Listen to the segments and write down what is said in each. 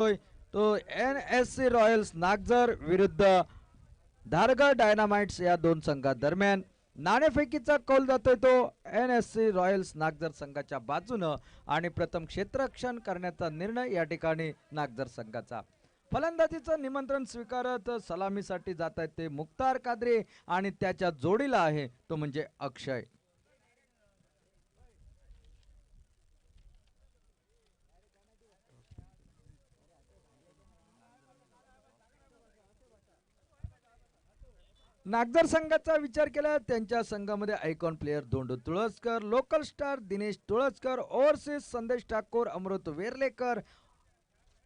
तो NSC Royals Nagzar विरुद्ध धारगड dynamites या दोन संघादरम्यान नाणेफेकीचा कौल जातोय तो NSC रॉयल्स नागझर संघाच्या बाजूनं आणि प्रथम क्षेत्ररक्षण करण्याचा निर्णय या ठिकाणी नागझर संघाचा। फलंदाजीचं निमंत्रण स्वीकारत सलामीसाठी जात आहेत ते मुख्तार कादरी आणि त्याच्या जोडीला आहे तो म्हणजे अक्षय। नागझर संघाचा विचार केला त्यांच्या संघामध्ये icon player Dhondu Tulaskar, local star Dinesh Tulaskar, overseas संदेश ठाकूर, अमृत वेर्लेकर,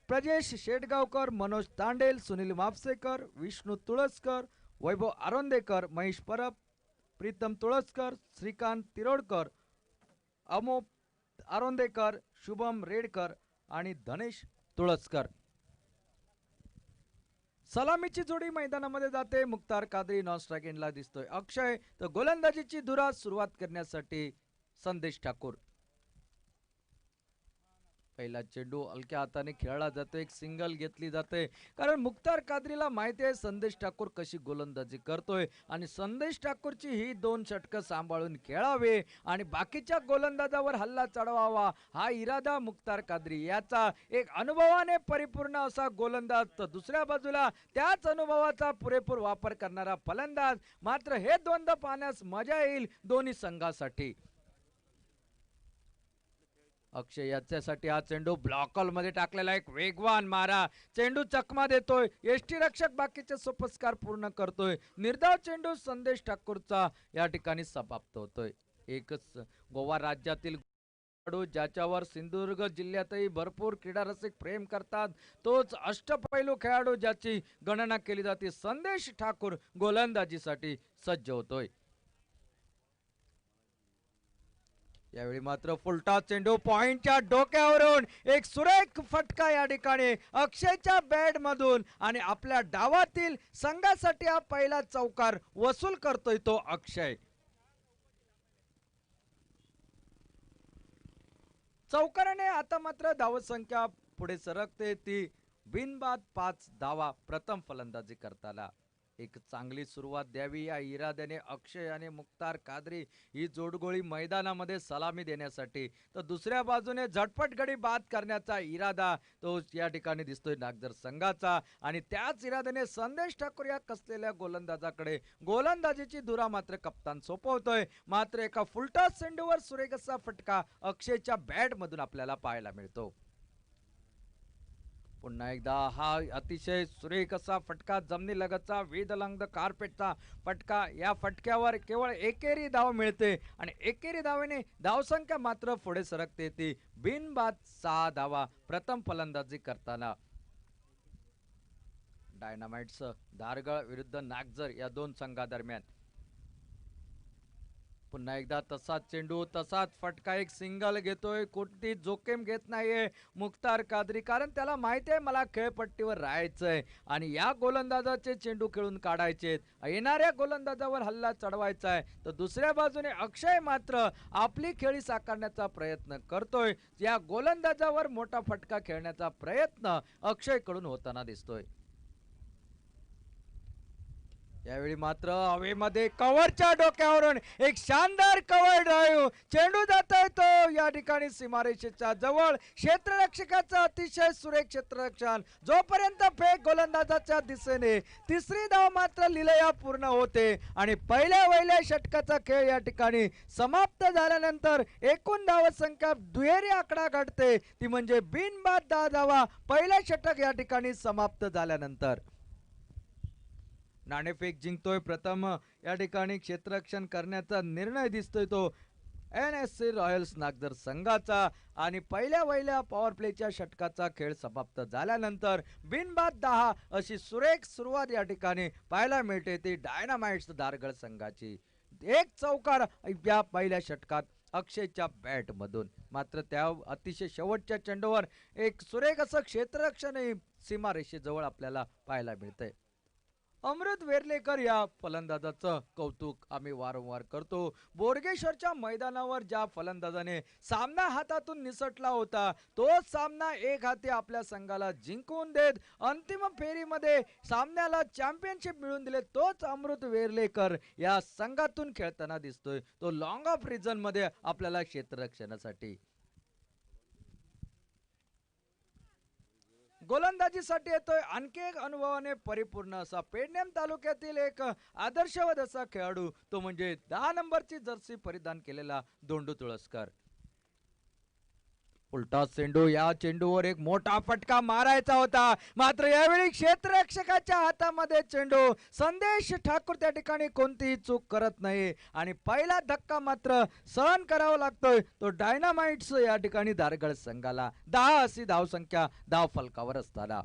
प्रजेश शेटगावकर, मनोज तांडेल, सुनील मापसेकर, विष्णू तुळसकर, वैभव आरोंदेकर, महेश परब, प्रीतम तुळसकर, श्रीकांत तिरोडकर, अमोप आरोंदेकर, शुभम रेडकर आणि धनेश तुळसकर। सलामीची जोडी मैदानामध्ये जाते मुख्तार कादरी नॉन स्ट्राइक एंडला दिसतोय अक्षय, तर गोलंदाजीची धुरा सुरुवात करण्यासाठी संदेश ठाकूर। पहिला चेंडू हलक्या हाताने खेळला जातो, एक सिंगल घेतली जाते कारण मुख्तार कादरीला माहिती आहे संदेश ठाकूर कशी गोलंदाजी करतोय आणि संदेश ठाकूरची ही दोन षटकं सांभाळून खेळावे आणि बाकीच्या गोलंदाजावर हल्ला चढवावा हा इरादा मुख्तार कादरी याचा। एक अनुभवाने परिपूर्ण असा गोलंदाज तर दुसऱ्या बाजूला त्याच अनुभवाचा पुरेपूर वापर करणारा फलंदाज। मात्र हे द्वंद्व पाहण्यास मजा येईल दोन्ही संघासाठी। अक्षय याच्यासाठी हा चेंडू ब्लॉकल मध्ये टाकलेला एक वेगवान मारा, चेंडू चकमा देतोय, यष्टी रक्षक बाकीचे सोपस्कार पूर्ण करतोय, निर्धाव चेंडू संदेश ठाकूरचा या ठिकाणी समाप्त होतोय। एकच गोवा राज्यातील खेळाडू ज्याच्यावर सिंधुदुर्ग जिल्ह्यातही भरपूर क्रीडा रसिक प्रेम करतात, तोच अष्टपैलू खेळाडू ज्याची गणना केली जाते संदेश ठाकूर गोलंदाजीसाठी सज्ज होतोय। यावेळी मात्र फुलटा चेंडू पॉइंटच्या डोक्यावरून एक सुरेख फटका या ठिकाणी अक्षयच्या बॅट मधून आणि आपल्या डावातील संघासाठी हा पहिला चौकार वसूल करतोय तो अक्षय। चौकाराने आता मात्र धावसंख्या पुढे सरकते ती बिनबाद 5 धावा प्रथम फलंदाजी करताना। एक चांगली सुरुवात द्यावी या इराद्याने अक्षय आणि मुख्तार कादरी ही जोडगोळी मैदानामध्ये सलामी देण्यासाठी, तर दुसऱ्या बाजूने झटपट गडी बाद करण्याचा इरादा तो या ठिकाणी दिसतोय नागझर संघाचा आणि त्याच इराद्याने संदेश ठाकूर या कसलेल्या गोलंदाजाकडे गोलंदाजीची धुरा मात्र कप्तान सोपवतोय। मात्र एका फुलटॉस चेंडूवर सुरेख असा फटका अक्षयच्या बॅट मधून आपल्याला पाहायला मिळतो। पुन्हा एकदा हा अतिशय सुरेख असा फटका जमिनी लगतचा विद अलॉंग द कार्पेटचा फटका, या फटक्यावर केवळ एकेरी धाव मिळते आणि एकेरी धावेने धावसंख्या मात्र पुढे सरकते ती बिनबाद 6 धावा प्रथम फलंदाजी करताना। डायनामाइट्स धारगड विरुद्ध नागझर या दोन संघादरम्यान पुन्हा एकदा तसाच चेंडू तसाच फटका, एक सिंगल घेतोय, कोणती जोखीम घेत नाहीये मुख्तार कादरी कारण त्याला माहिती आहे मला खेळपट्टीवर राहायचंय आणि या गोलंदाजाचे चेंडू खेळून काढायचे, येणाऱ्या गोलंदाजावर हल्ला चढवायचा आहे। तर दुसऱ्या बाजूने अक्षय मात्र आपली खेळी साकारण्याचा प्रयत्न करतोय, या गोलंदाजावर मोठा फटका खेळण्याचा प्रयत्न अक्षय कडून होताना दिसतोय। यावेळी मात्र हवेमध्ये कव्हरच्या डोक्यावरून एक शानदार कव्हर ड्राईव्ह, चेंडू जातोय तो या ठिकाणी सीमारेषेच्या जवळ, क्षेत्ररक्षकाचं अतिशय सुरेख क्षेत्ररक्षण, जोपर्यंत फेक गोलंदाजाच्या दिशेने तिसरी धाव मात्र लिलया पूर्ण होते आणि पहिल्या षटकाचा खेळ या ठिकाणी समाप्त झाल्यानंतर एकूण धावसंख्या दुहेरी आकडा घडते ती म्हणजे बिनबाद 10 धावा पहिल्या षटक या ठिकाणी समाप्त झाल्यानंतर। नाणेफेक जिंकतोय प्रथम या ठिकाणी क्षेत्ररक्षण करण्याचा निर्णय दिसतोय तो NSC रॉयल्स नागझर संघाचा आणि पहिल्या पॉवर प्लेच्या षटकाचा खेळ समाप्त झाल्यानंतर बिनबाद 10 अशी सुरेख सुरुवात या ठिकाणी पाहायला मिळते ती डायनामाइट्स धारगड संघाची। एक चौकार या पहिल्या षटकात अक्षयच्या बॅट मधून, मात्र त्या अतिशय शेवटच्या चेंडूवर एक सुरेख असं क्षेत्ररक्षण सीमारेषेजवळ आपल्याला पाहायला मिळतंय। अमृत वेर्लेकर या फलंदाजाचं कौतुक आम्ही वारंवार करतो. बोर्गेश्वरच्या मैदानावर ज्या फलंदाजाने सामना हातातून निसटला होता, तोच सामना एक हाती आपल्या संघाला जिंकवून देत अंतिम फेरीमध्ये सामन्याला चॅम्पियनशिप मिळवून दिले, तोच अमृत वेर्लेकर या संघातून खेळताना दिसतोय. तो लॉंग ऑफ रिजन मध्ये आपल्याला क्षेत्ररक्षणासाठी गोलंदाजीसाठी येतोय आणखी एक अनुभवाने परिपूर्ण असा पेडनेम तालुक्यातील एक आदर्शवत असा खेळाडू, तो म्हणजे 10 नंबरची जर्सी परिधान केलेला धोंडू तुळसकर. उलटा चेंडू, या चेंडूवर एक मोठा फटका मारायचा होता, मात्र यावेळी क्षेत्ररक्षकाच्या हातामध्ये चेंडू. संदेश ठाकूर त्या ठिकाणी कोणतीही चूक करत नाही आणि पहिला धक्का मात्र सहन करावा लागतोय तो डायनामाइट्स या ठिकाणी दारगड संघाला. 10 अशी धावसंख्या धाव फलकावर असताना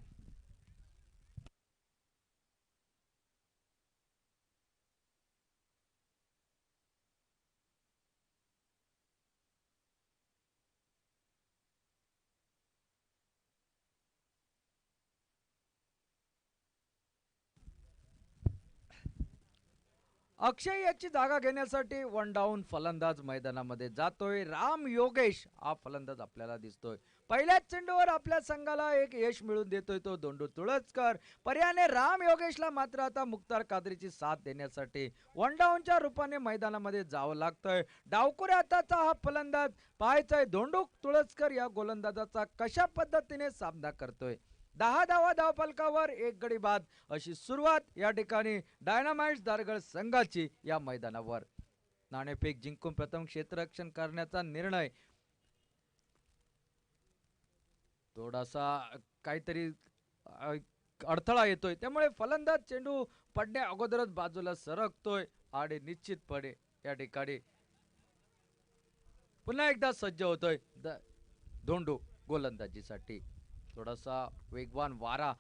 अक्षय याची जागा घेण्यासाठी वन डाऊन फलंदाज मैदानामध्ये जातोय. राम योगेश हा फलंदाज आपल्याला दिसतोय. पहिल्याच चेंडूवर आपल्या संघाला एक यश मिळवून देतोय तो धोंडू तुळसकर. पर्यायाने राम योगेशला मात्र आता मुख्तार कादरीची साथ देण्यासाठी वन डाऊनच्या रूपाने मैदानामध्ये जावं लागतंय. डावकुऱ्या हाताचा हा फलंदाज पाहायचाय धोंडू तुळसकर या गोलंदाजाचा कशा पद्धतीने सामना करतोय. 10 धावा धावफलकावर एक गडी बाद अशी सुरुवात या ठिकाणी डायनामाइट्स दारगड संघाची या मैदानावर. नाणेफेक जिंकून प्रथम क्षेत्ररक्षण करण्याचा निर्णय थोडासा काहीतरी अडथळा येतोय, त्यामुळे फलंदाज चेंडू पडण्या अगोदरच बाजूला सरकतोय आणि निश्चितपणे या ठिकाणी पुन्हा एकदा सज्ज होतोय धोंडू गोलंदाजीसाठी. थोडासा वेगवान वारा,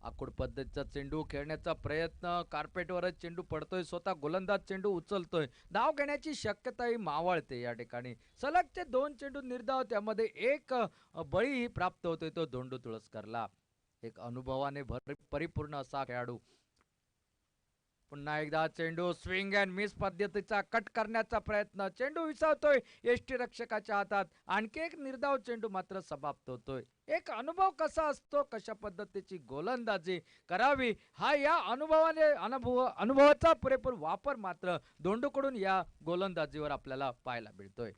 आखूड पद्धतीचा चेंडू खेळण्याचा प्रयत्न, कार्पेटवरच चेंडू पडतोय, स्वतः गोलंदाज चेंडू उचलतोय, धाव घेण्याची शक्यताही मावळते. या ठिकाणी सलगचे 2 चेंडू निर्धाव, त्यामध्ये एक बळी प्राप्त होतोय तो धोंडू तुळसकरला. एक अनुभवाने परिपूर्ण असा खेळाडू. पुन्हा एकदा चेंडू स्विंग अँड मिस पद्धतीचा कट करण्याचा प्रयत्न, चेंडू विसावतोय यष्टी रक्षकाच्या हातात. आणखी एक निर्धाव चेंडू मात्र समाप्त होतोय. एक अनुभव कसा असतो, कशा पद्धतीची गोलंदाजी करावी, हा या अनुभवाचा पुरेपूर वापर मात्र धोंडूकडून या गोलंदाजीवर आपल्याला पाहायला मिळतोय.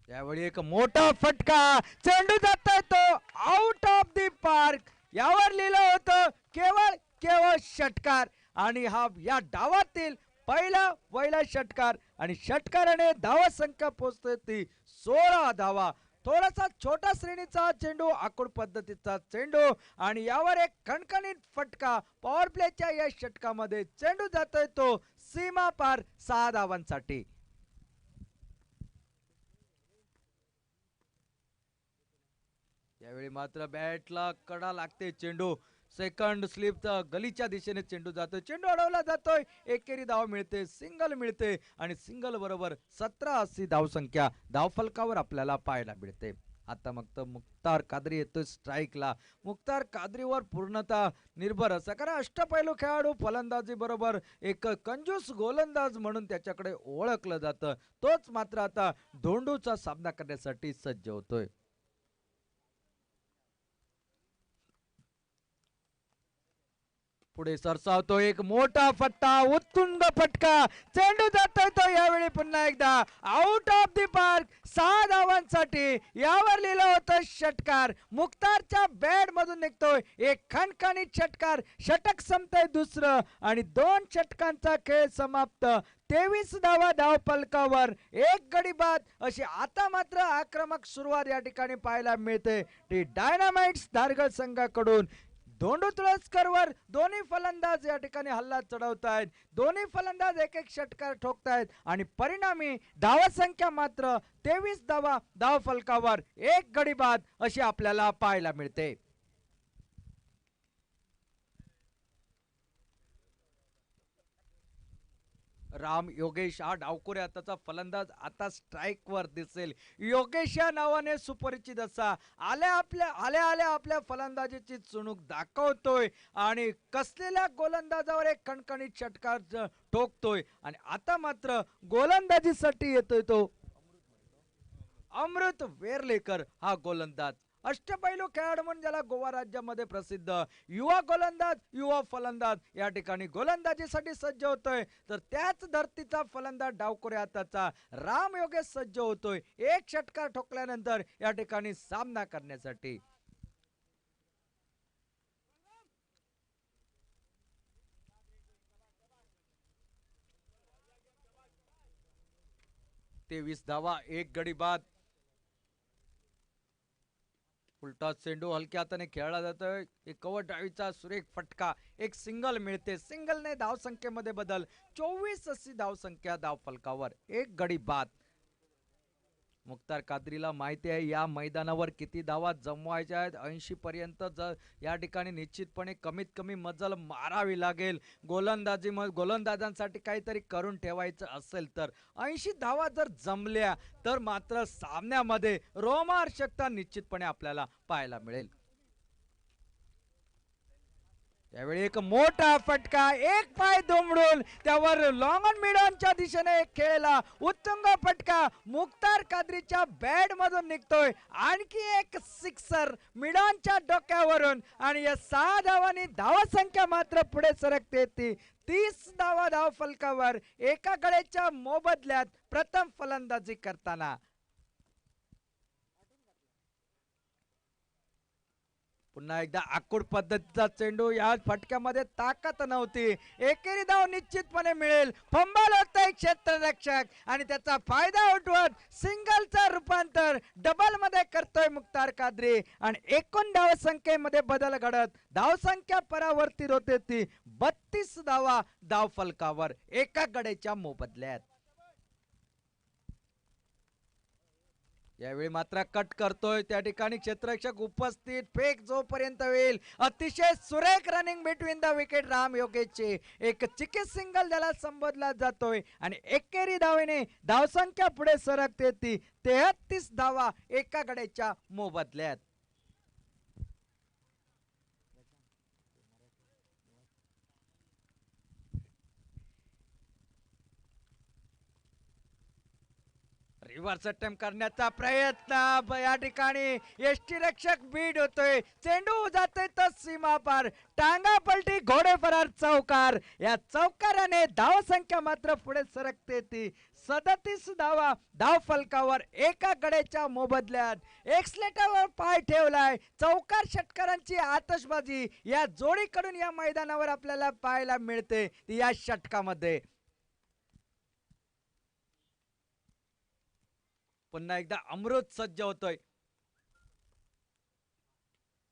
यावेळी एक मोठा फटका, चेंडू जातोय तो आउट ऑफ द पार्क. यावर लिहिलं होतं केवळ केवळ षटकार आणि हा या डावातील पहिला षटकार आणि षटकाराने धावा संख्या पोहोचते ती 16 धावा. थोडासा छोटा श्रेणीचा चेंडू, आखूड पद्धतीचा चेंडू आणि यावर एक खणखणीत फटका. पॉवर प्लेच्या या षटकामध्ये चेंडू जातोय तो सीमा पार 6 धावांसाठी. यावेळी मात्र बॅटला कडा लागते, चेंडू सेकंड स्लिपचा गलीच्या दिशेने चेंडू जातोय, चेंडू अडवला जातोय, एकेरी धाव मिळते, सिंगल मिळते आणि सिंगल बरोबर 17 अशी धावसंख्या धावफलकावर आपल्याला पाहायला मिळते. आता मग मुख्तार कादरी येतोय स्ट्राईकला. मुख्तार कादरीवर पूर्णतः निर्भर असं, कारण अष्टपैलू खेळाडू, फलंदाजी बरोबर एक कंजूस गोलंदाज म्हणून त्याच्याकडे ओळखलं जातं. तोच मात्र आता धोंडूचा सामना करण्यासाठी सज्ज होतोय. पुढे सरसावतो एक मोठा फटका, उत्तुंग फटका, चेंडू जातोय तो यावेळी पुन्हा एकदा आउट ऑफ द पार्क 6 धावांसाठी. यावर लिहिलं होतं षटकार, मुख्तारच्या बॅट मधून निघतोय एक खणखणीत षटकार. षटक संपतंय दुसरं आणि 2 षटकांचा खेळ समाप्त. 23 धावा धाव फलकावर, एक गडी बाद अशी आता मात्र आक्रमक सुरुवात या ठिकाणी पाहायला मिळते ती डायनामाइट्स दारगड संघाकडून. धोंडू तुळसकरवर दोन्ही फलंदाज या ठिकाणी हल्ला चढवतायत, दोन्ही फलंदाज एक एक षटकार ठोकतायत आणि परिणामी धावसंख्या मात्र 23 धावा धाव फलकावर, एक गडी बाद अशी आपल्याला पाहायला मिळते. राम योगेश हा डावखोऱ्या हाताचा फलंदाज आता स्ट्राईक वर दिसेल. योगेश या नावाने सुपरिचित असा आल्या आपल्या फलंदाजीची चुणूक दाखवतोय आणि कसलेल्या गोलंदाजावर एक कणकणीत षटकार ठोकतोय आणि आता मात्र गोलंदाजीसाठी येतोय तो अमृत वेरलेकर हा गोलंदाज. अष्टपैलू खेळाडू म्हणून ज्याला गोवा राज्यामध्ये प्रसिद्ध, युवा गोलंदाज युवा फलंदाज या ठिकाणी गोलंदाजीसाठी सज्ज होतोय. तर त्याच धर्तीचा फलंदाज डावखोऱ्या हाताचा राम योगेश सज्ज होतोय एक षटकार ठोकल्यानंतर या ठिकाणी सामना करण्यासाठी. तेवीस धावा एक गडी बाद. उलटा चेंडू हलक्या हाताने खेळला जातोय. एक कव्हर डावीचा सुरेख फटका, एक सिंगल मिळते. सिंगलने धावसंख्येमध्ये बदल. 24 अशी धावसंख्या धाव फलकावर एक गडी बाद. मुख्तार कादरीला माहिती आहे या मैदानावर किती धावा जमवायच्या आहेत. 80 पर्यंत या ठिकाणी निश्चितपणे कमीत कमी मजल मारावी लागेल. गोलंदाजांसाठी काहीतरी करून ठेवायचं असेल तर 80 धावा जर जमल्या तर मात्र सामन्यामध्ये रोमांचकता निश्चितपणे आपल्याला पाहायला मिळेल. त्यावेळी एक मोठा फटका, एक पाय दुमडून त्यावर लॉंग ऑन मिड ऑनच्या दिशेने खेळला उत्तुंग फटका मुख्तार कादरीच्या बॅट मधून निघतोय. आणखी एक सिक्सर मिड ऑनच्या डोक्यावरून आणि या 6 धावांनी धावसंख्या मात्र पुढे सरकते ती 30 धावा धाव फलकावर एका गड्याच्या मोबदल्यात प्रथम फलंदाजी करताना. पुन्हा एकदा आखूड पद्धतीचा चेंडू. या फटक्यामध्ये ताकद नव्हती. एकेरी धाव निश्चितपणे मिळेल. फंबल होतोय क्षेत्ररक्षक आणि त्याचा फायदा उठवत सिंगलचा रूपांतर डबल मध्ये करतोय मुख्तार कादरी आणि एकूण धाव संख्येमध्ये बदल घडत धावसंख्या परावर्तित होते ती 32 धावा धाव फलकावर एका गड्याच्या मोबदल्यात. यावेळी मात्र कट करतोय त्या ठिकाणी क्षेत्ररक्षक उपस्थित. फेक जोपर्यंत होईल अतिशय सुरेख running between the wicket Ram योगेशचे एक चिकी सिंगल त्याला संबोधला जातोय आणि एकेरी धावेने धावसंख्या पुढे सरकते ती 33 धावा एका गड्याच्या मोबदल्यात. रिव्हर्स अटेम्प्ट करण्याचा प्रयत्न या ठिकाणी यष्टीरक्षक बीड होतोय. चेंडू जातोय तर सीमा पार. टांगा पलटी घोडे फरार चौकार. या चौकाराने धावसंख्या मात्र पुढे सरकते ती 37 धावा धाव फलकावर एका गड्याच्या मोबदल्यात. एक्सलेटरवर पाय ठेवलाय. चौकार षटकारांची आतषबाजी या जोडीकडून या मैदानावर आपल्याला पाहायला मिळते या षटकामध्ये. पुन्हा एकदा अमृत सज्ज होतोय.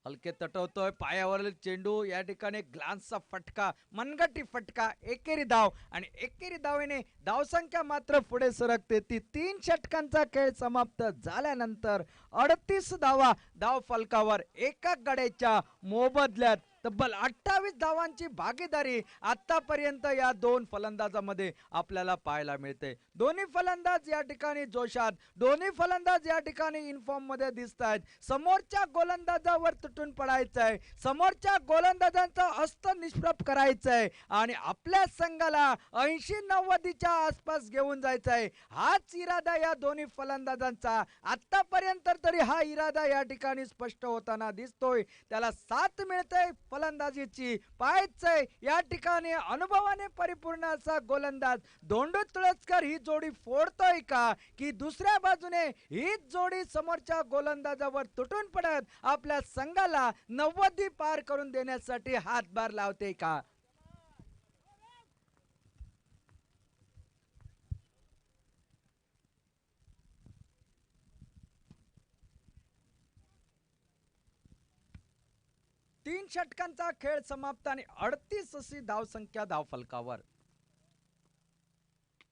हलके तटवतोय पायावरील चेंडू. या ठिकाणी ग्लान्सचा फटका, मनगटी फटका, एकेरी धाव आणि एकेरी धावेने धावसंख्या मात्र पुढे सरकते ती 3 षटकांचा खेळ समाप्त झाल्यानंतर 38 धावा धाव फलकावर एका गड्याच्या मोबदल्यात. तब्बल 28 धावांची भागीदारी आतापर्यंत या दोन फलंदाजांमध्ये आपल्याला पाहायला मिळते. दोन्ही फलंदाज या ठिकाणी जोशात, दोन्ही फलंदाज या ठिकाणी इनफॉर्म मध्ये दिसत आहेत. समोरच्या गोलंदाजावर तुटून पडायचंय, समोरच्या गोलंदाजांचा हस्त निष्प्रभ करायचंय आणि आपल्या संघाला 80-90च्या आसपास घेऊन जायचंय. हाच इरादा या दोन्ही फलंदाजांचा आतापर्यंत तरी हा इरादा या ठिकाणी स्पष्ट होताना दिसतोय. त्याला साथ मिळते फलंदाजीची. पाहायचंय या ठिकाणी अनुभवाने परिपूर्ण असा गोलंदाज धोंडू तुळसकर ही जोडी फोडतोय का, की दुसऱ्या बाजूने हीच जोडी समोरच्या गोलंदाजावर तुटून पडत आपल्या संघाला 90 पार करून देण्यासाठी हातभार लावते का. तीन षटकांचा खेळ समाप्त आणि 38 अशी धावसंख्या धाव फलकावर.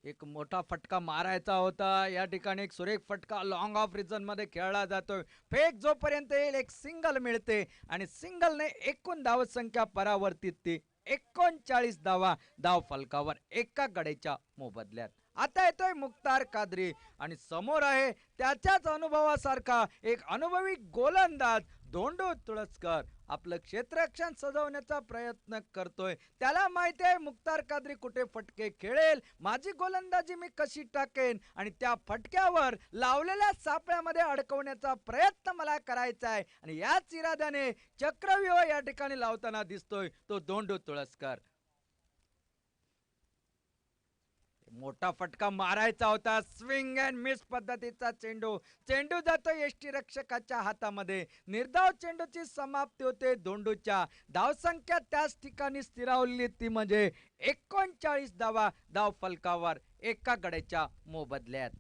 एक मोठा फटका मारायचा होता. या ठिकाणी एक सुरेख फटका लॉंग ऑफ रिजन मध्ये खेळला जातोय. फेक जोपर्यंत येईल एक सिंगल मिळते आणि सिंगलने एकूण धावसंख्या परावर्तित ती 39 धावा धाव फलकावर एका गड्याच्या मोबदल्यात. आता येतोय मुख्तार कादरी आणि समोर आहे त्याच्याच अनुभवासारखा एक अनुभवी गोलंदाज धोंडू तुळसकर. आपलं क्षेत्ररक्षण सजवण्याचा प्रयत्न करतोय. त्याला माहिती आहे मुख्तार कादरी कुठे फटके खेळेल, माझी गोलंदाजी मी कशी टाकेन आणि त्या फटक्यावर लावलेल्या सापळ्यामध्ये अडकवण्याचा प्रयत्न मला करायचा आहे. आणि याच इराद्याने चक्रव्यूह या ठिकाणी लावताना दिसतोय तो धोंडू तुळसकर. मोठा फटका मारायचा होता, स्विंग अँड मिस पद्धतीचा चेंडू. चेंडू जातो यष्टी रक्षकाच्या हातामध्ये. निर्धाव चेंडूची समाप्ती होते धोंडूच्या. धावसंख्या त्याच ठिकाणी स्थिरावली ती म्हणजे 39 धावा धाव फलकावर एका गड्याच्या मोबदल्यात.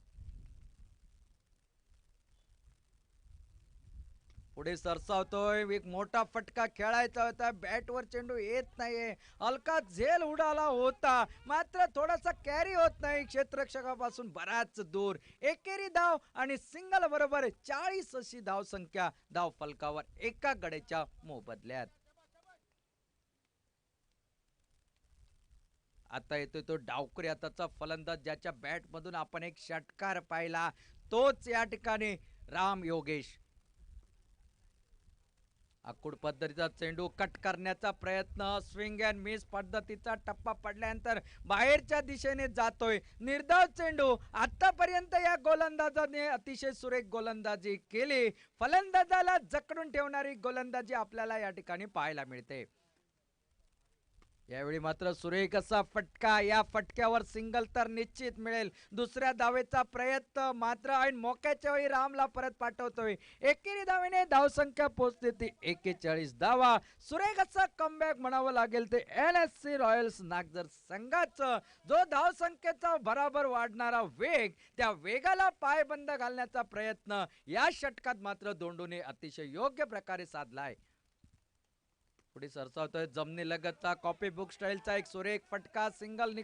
पुढे सरसावतोय, एक मोठा फटका खेळायचा होता, बॅटवर चेंडू येत नाहीये. हलका झेल उडाला होता, मात्र थोडासा कॅरी होत नाही क्षेत्ररक्षकापासून बराच दूर. एकेरी धाव आणि सिंगल बरोबर 40 अशी धाव संख्या धाव फलकावर एका गड्याच्या मोबदल्यात. आता येतोय तो डावखुरी हाताचा फलंदाज ज्याच्या बॅट मधून आपण एक षटकार पाहिला, तोच या ठिकाणी राम योगेश. आखूड पद्धतीचा चेंडू कट करण्याचा प्रयत्न, स्विंग अँड मिस पद्धतीचा टप्पा पडल्यानंतर बाहेरच्या दिशेने जातोय. निर्धाव चेंडू. आतापर्यंत या गोलंदाजाने अतिशय सुरेख गोलंदाजी केली. फलंदाजाला जकडून ठेवणारी गोलंदाजी आपल्याला या ठिकाणी पाहायला मिळते. यावेळी मात्र सुरेख असा फटका, या फटक्यावर सिंगल तर निश्चित मिळेल. दुसऱ्या धावेचा प्रयत्न मात्र ऐन मोक्याच्या वेळी रामला परत पाठवतोय. एकेरी धावेने धावसंख्या पोहोचते ती 41 धावा. सुरेख असा कमबॅक म्हणावं लागेल ते NSC रॉयल्स नागझर संघाचं. जो धावसंख्येचा बराबर वाढणारा वेग, त्या वेगाला पायबंद घालण्याचा प्रयत्न या षटकात मात्र धोंडूने अतिशय योग्य प्रकारे साधलाय. पुढे सरसावतोय जमनी लगतचा कॉपी बुक स्टाईलचा एक सुरेख फटका, सिंगल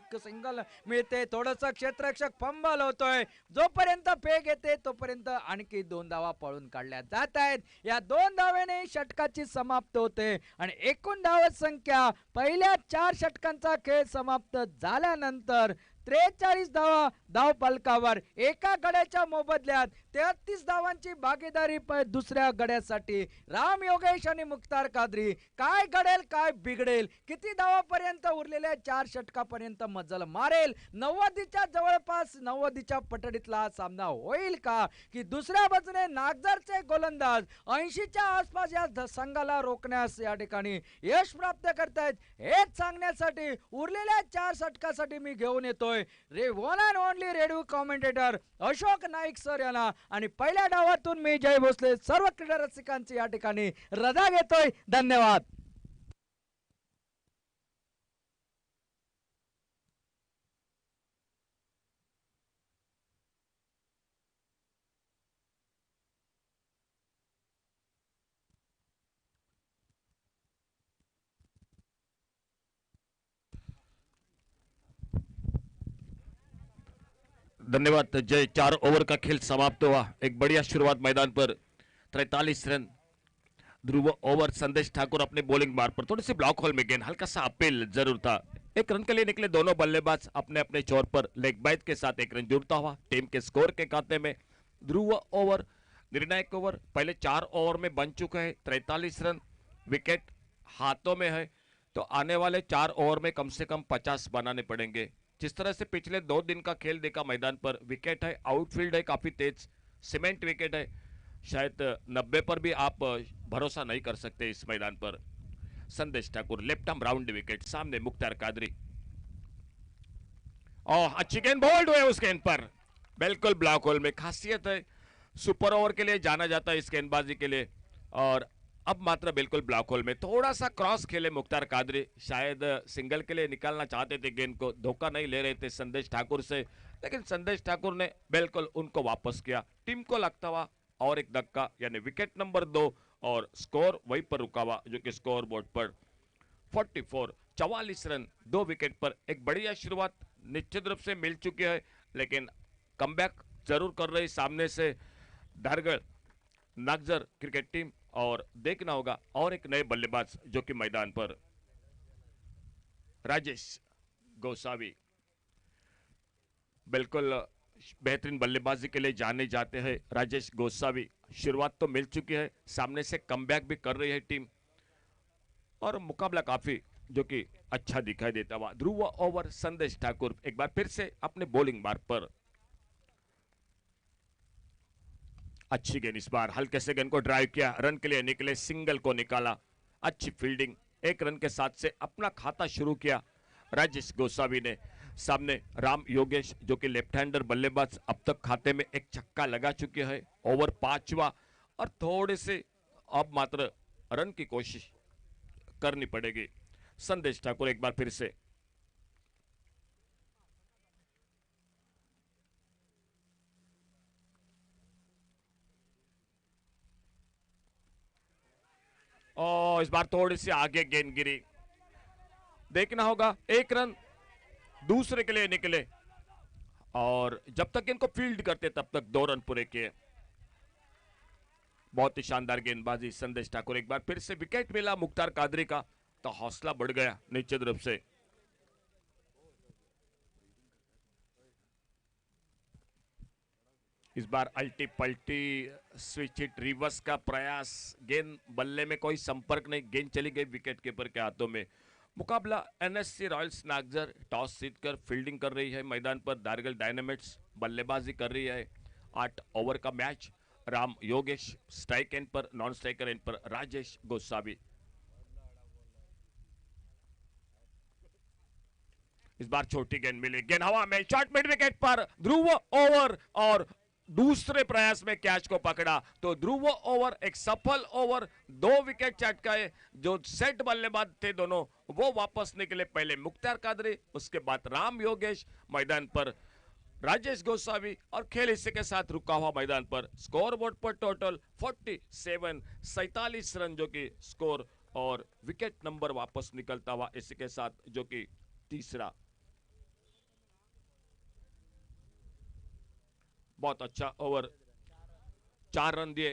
मिळते. थोडस क्षेत्ररक्षक फंबल होतोय. जोपर्यंत फेक येते तोपर्यंत आणखी 2 धावा पळून काढल्या जात आहेत. या 2 धावेने षटकाची समाप्त होते आणि एकूण धाव संख्या पहिल्या 4 षटकांचा खेळ समाप्त झाल्यानंतर 43 धावा धाव फलकावर एका गड्याच्या मोबदल्यात. 33 धावांची भागीदारी दुसऱ्या गड्यासाठी. राम योगेश आणि मुख्तार कादरी. काय घडेल काय बिघडेल, किती धावापर्यंत उरलेल्या 4 षटकापर्यंत मजल मारेल, 90च्या जवळपास 90च्या पटडीतला हा सामना होईल का, की दुसऱ्या बाजूने नागझरचे गोलंदाज 80च्या आसपास या संघाला रोखण्यास या ठिकाणी यश प्राप्त करतायत. हेच सांगण्यासाठी उरलेल्या 4 षटकासाठी मी घेऊन येतो रे one and only radio commentator Ashok Naik sir यांना. आणि पहिल्या डावातून मी जय भोसले सर्व क्रीडा रसिकांची या ठिकाणी रजा घेतोय. धन्यवाद. धन्यवाद जय। 4 ओवर का खेल समाप्त हुआ, एक बढ़िया शुरुआत मैदान पर। 43 रन ध्रुव ओवर। संदेश ठाकुर अपने बॉलिंग बार पर, थोड़ी सी ब्लॉक होल में गेंद, हल्का सा अपील जरूर था। 1 रन के लिए निकले दोनों बल्लेबाज अपने अपने छोर पर। लेग बाइट के साथ 1 रन जुड़ता हुआ टीम के स्कोर के खाते में। ध्रुव ओवर निर्णायक ओवर पहले 4 ओवर में बन चुके हैं। 43 रन, विकेट हाथों में है, तो आने वाले 4 ओवर में कम से कम 50 बनाने पड़ेंगे। जिस तरह से पिछले 2 दिन का खेल देखा मैदान पर, विकेट है, आउटफील्ड है काफी तेज, सीमेंट विकेट है, शायद 90 पर भी आप भरोसा नहीं कर सकते इस मैदान पर। संदेश Thakur left arm round wicket, सामने मुख्तार कादरी। और अच्छी गेंद बोल्ड हुए उस गेंद पर, बिल्कुल ब्लॉक होल में। खासियत है, सुपर ओवर के लिए जाना जाता है इस गेंदबाजी के लिए, और अब मात्र बिल्कुल ब्लॉक होल में। थोड़ा सा क्रॉस खेले मुख्तार कादरी, शायद सिंगल के लिए निकालना चाहते थे गेंद को, धोखा नहीं ले रहे थे संदेश ठाकुर से, लेकिन संदेश ठाकुर ने बिल्कुल उनको वापस किया। टीम को लगता हुआ और एक धक्का, यानी विकेट नंबर 2, और स्कोर वहीं पर रुका हुआ जो कि स्कोर बोर्ड पर 44 रन 2 विकेट पर। एक बढ़िया शुरुआत निश्चित रूप से मिल चुकी है, लेकिन कमबैक जरूर कर रही सामने से धारगढ़ नागझर क्रिकेट टीम, और देखना होगा और एक नए बल्लेबाज जो कि मैदान पर। राजेश गोसावी बिल्कुल बेहतरीन बल्लेबाजी के लिए जाने जाते हैं राजेश गोसावी। शुरुआत तो मिल चुकी है, सामने से कमबैक भी कर रही है टीम और मुकाबला काफी जो कि अच्छा दिखाई देता हुआ। ध्रुव ओवर संदेश ठाकुर एक बार फिर से अपने बॉलिंग मार्ग पर। अच्छी गेंद इस बार, हल्के से गेंद को ड्राइव किया, रन के लिए निकले, सिंगल को निकाला। अच्छी फील्डिंग, एक रन के साथ से अपना खाता शुरू किया राजेश गोसावी ने। सामने राम योगेश जो कि लेफ्ट हैंडर बल्लेबाज, अब तक खाते में एक छक्का लगा चुके हैं। ओवर 5वां और थोड़े से अब मात्र रन की कोशिश करनी पड़ेगी। संदेश ठाकुर एक बार फिर से। और इस बार थोड़ी सी आगे गेंद गिरी, देखना होगा। एक रन दूसरे के लिए निकले और जब तक इनको फील्ड करते तब तक 2 रन पूरे किए। बहुत ही शानदार गेंदबाजी संदेश ठाकुर। एक बार फिर से विकेट मिला मुख्तार कादरी का तो हौसला बढ़ गया नीचे तरफ से। इस बार अल्टी पल्टी स्विच हिट रिवर्स का प्रयास, गेंद बल्ले में कोई संपर्क नहीं, गेंद चली गई विकेट कीपर के हाथों में। मुकाबला एनएससी रॉयल्स नागजर टॉस जीतकर फील्डिंग कर रही है मैदान पर, दारगल डायनामिट्स बल्लेबाजी कर रही है। 8 ओवर का match. Ram Yogesh strike and पर, नॉन स्ट्राइकर एंड पर राजेश गोसावी। इस बार छोटी गेंद मिली, गेंद हवा में, शॉट मिड विकेट पर, ध्रुव ओवर और दूसरे प्रयास में कैच को पकड़ा तो ध्रुव ओवर एक सफल ओवर। 2 विकेट चटकाए, जो सेट बल्लेबाज थे दोनों वो वापस निकले। पहले मुख्तार कादरी, उसके बाद राम योगेश मैदान पर, राजेश गोसावी और खेल इसी के साथ रुका हुआ मैदान पर। स्कोर बोर्ड पर टोटल 47 रन जो कि स्कोर और विकेट नंबर वापस निकलता हुआ इसी के साथ जो कि तीसरा। बहुत अच्छा ओवर, 4 रन दिए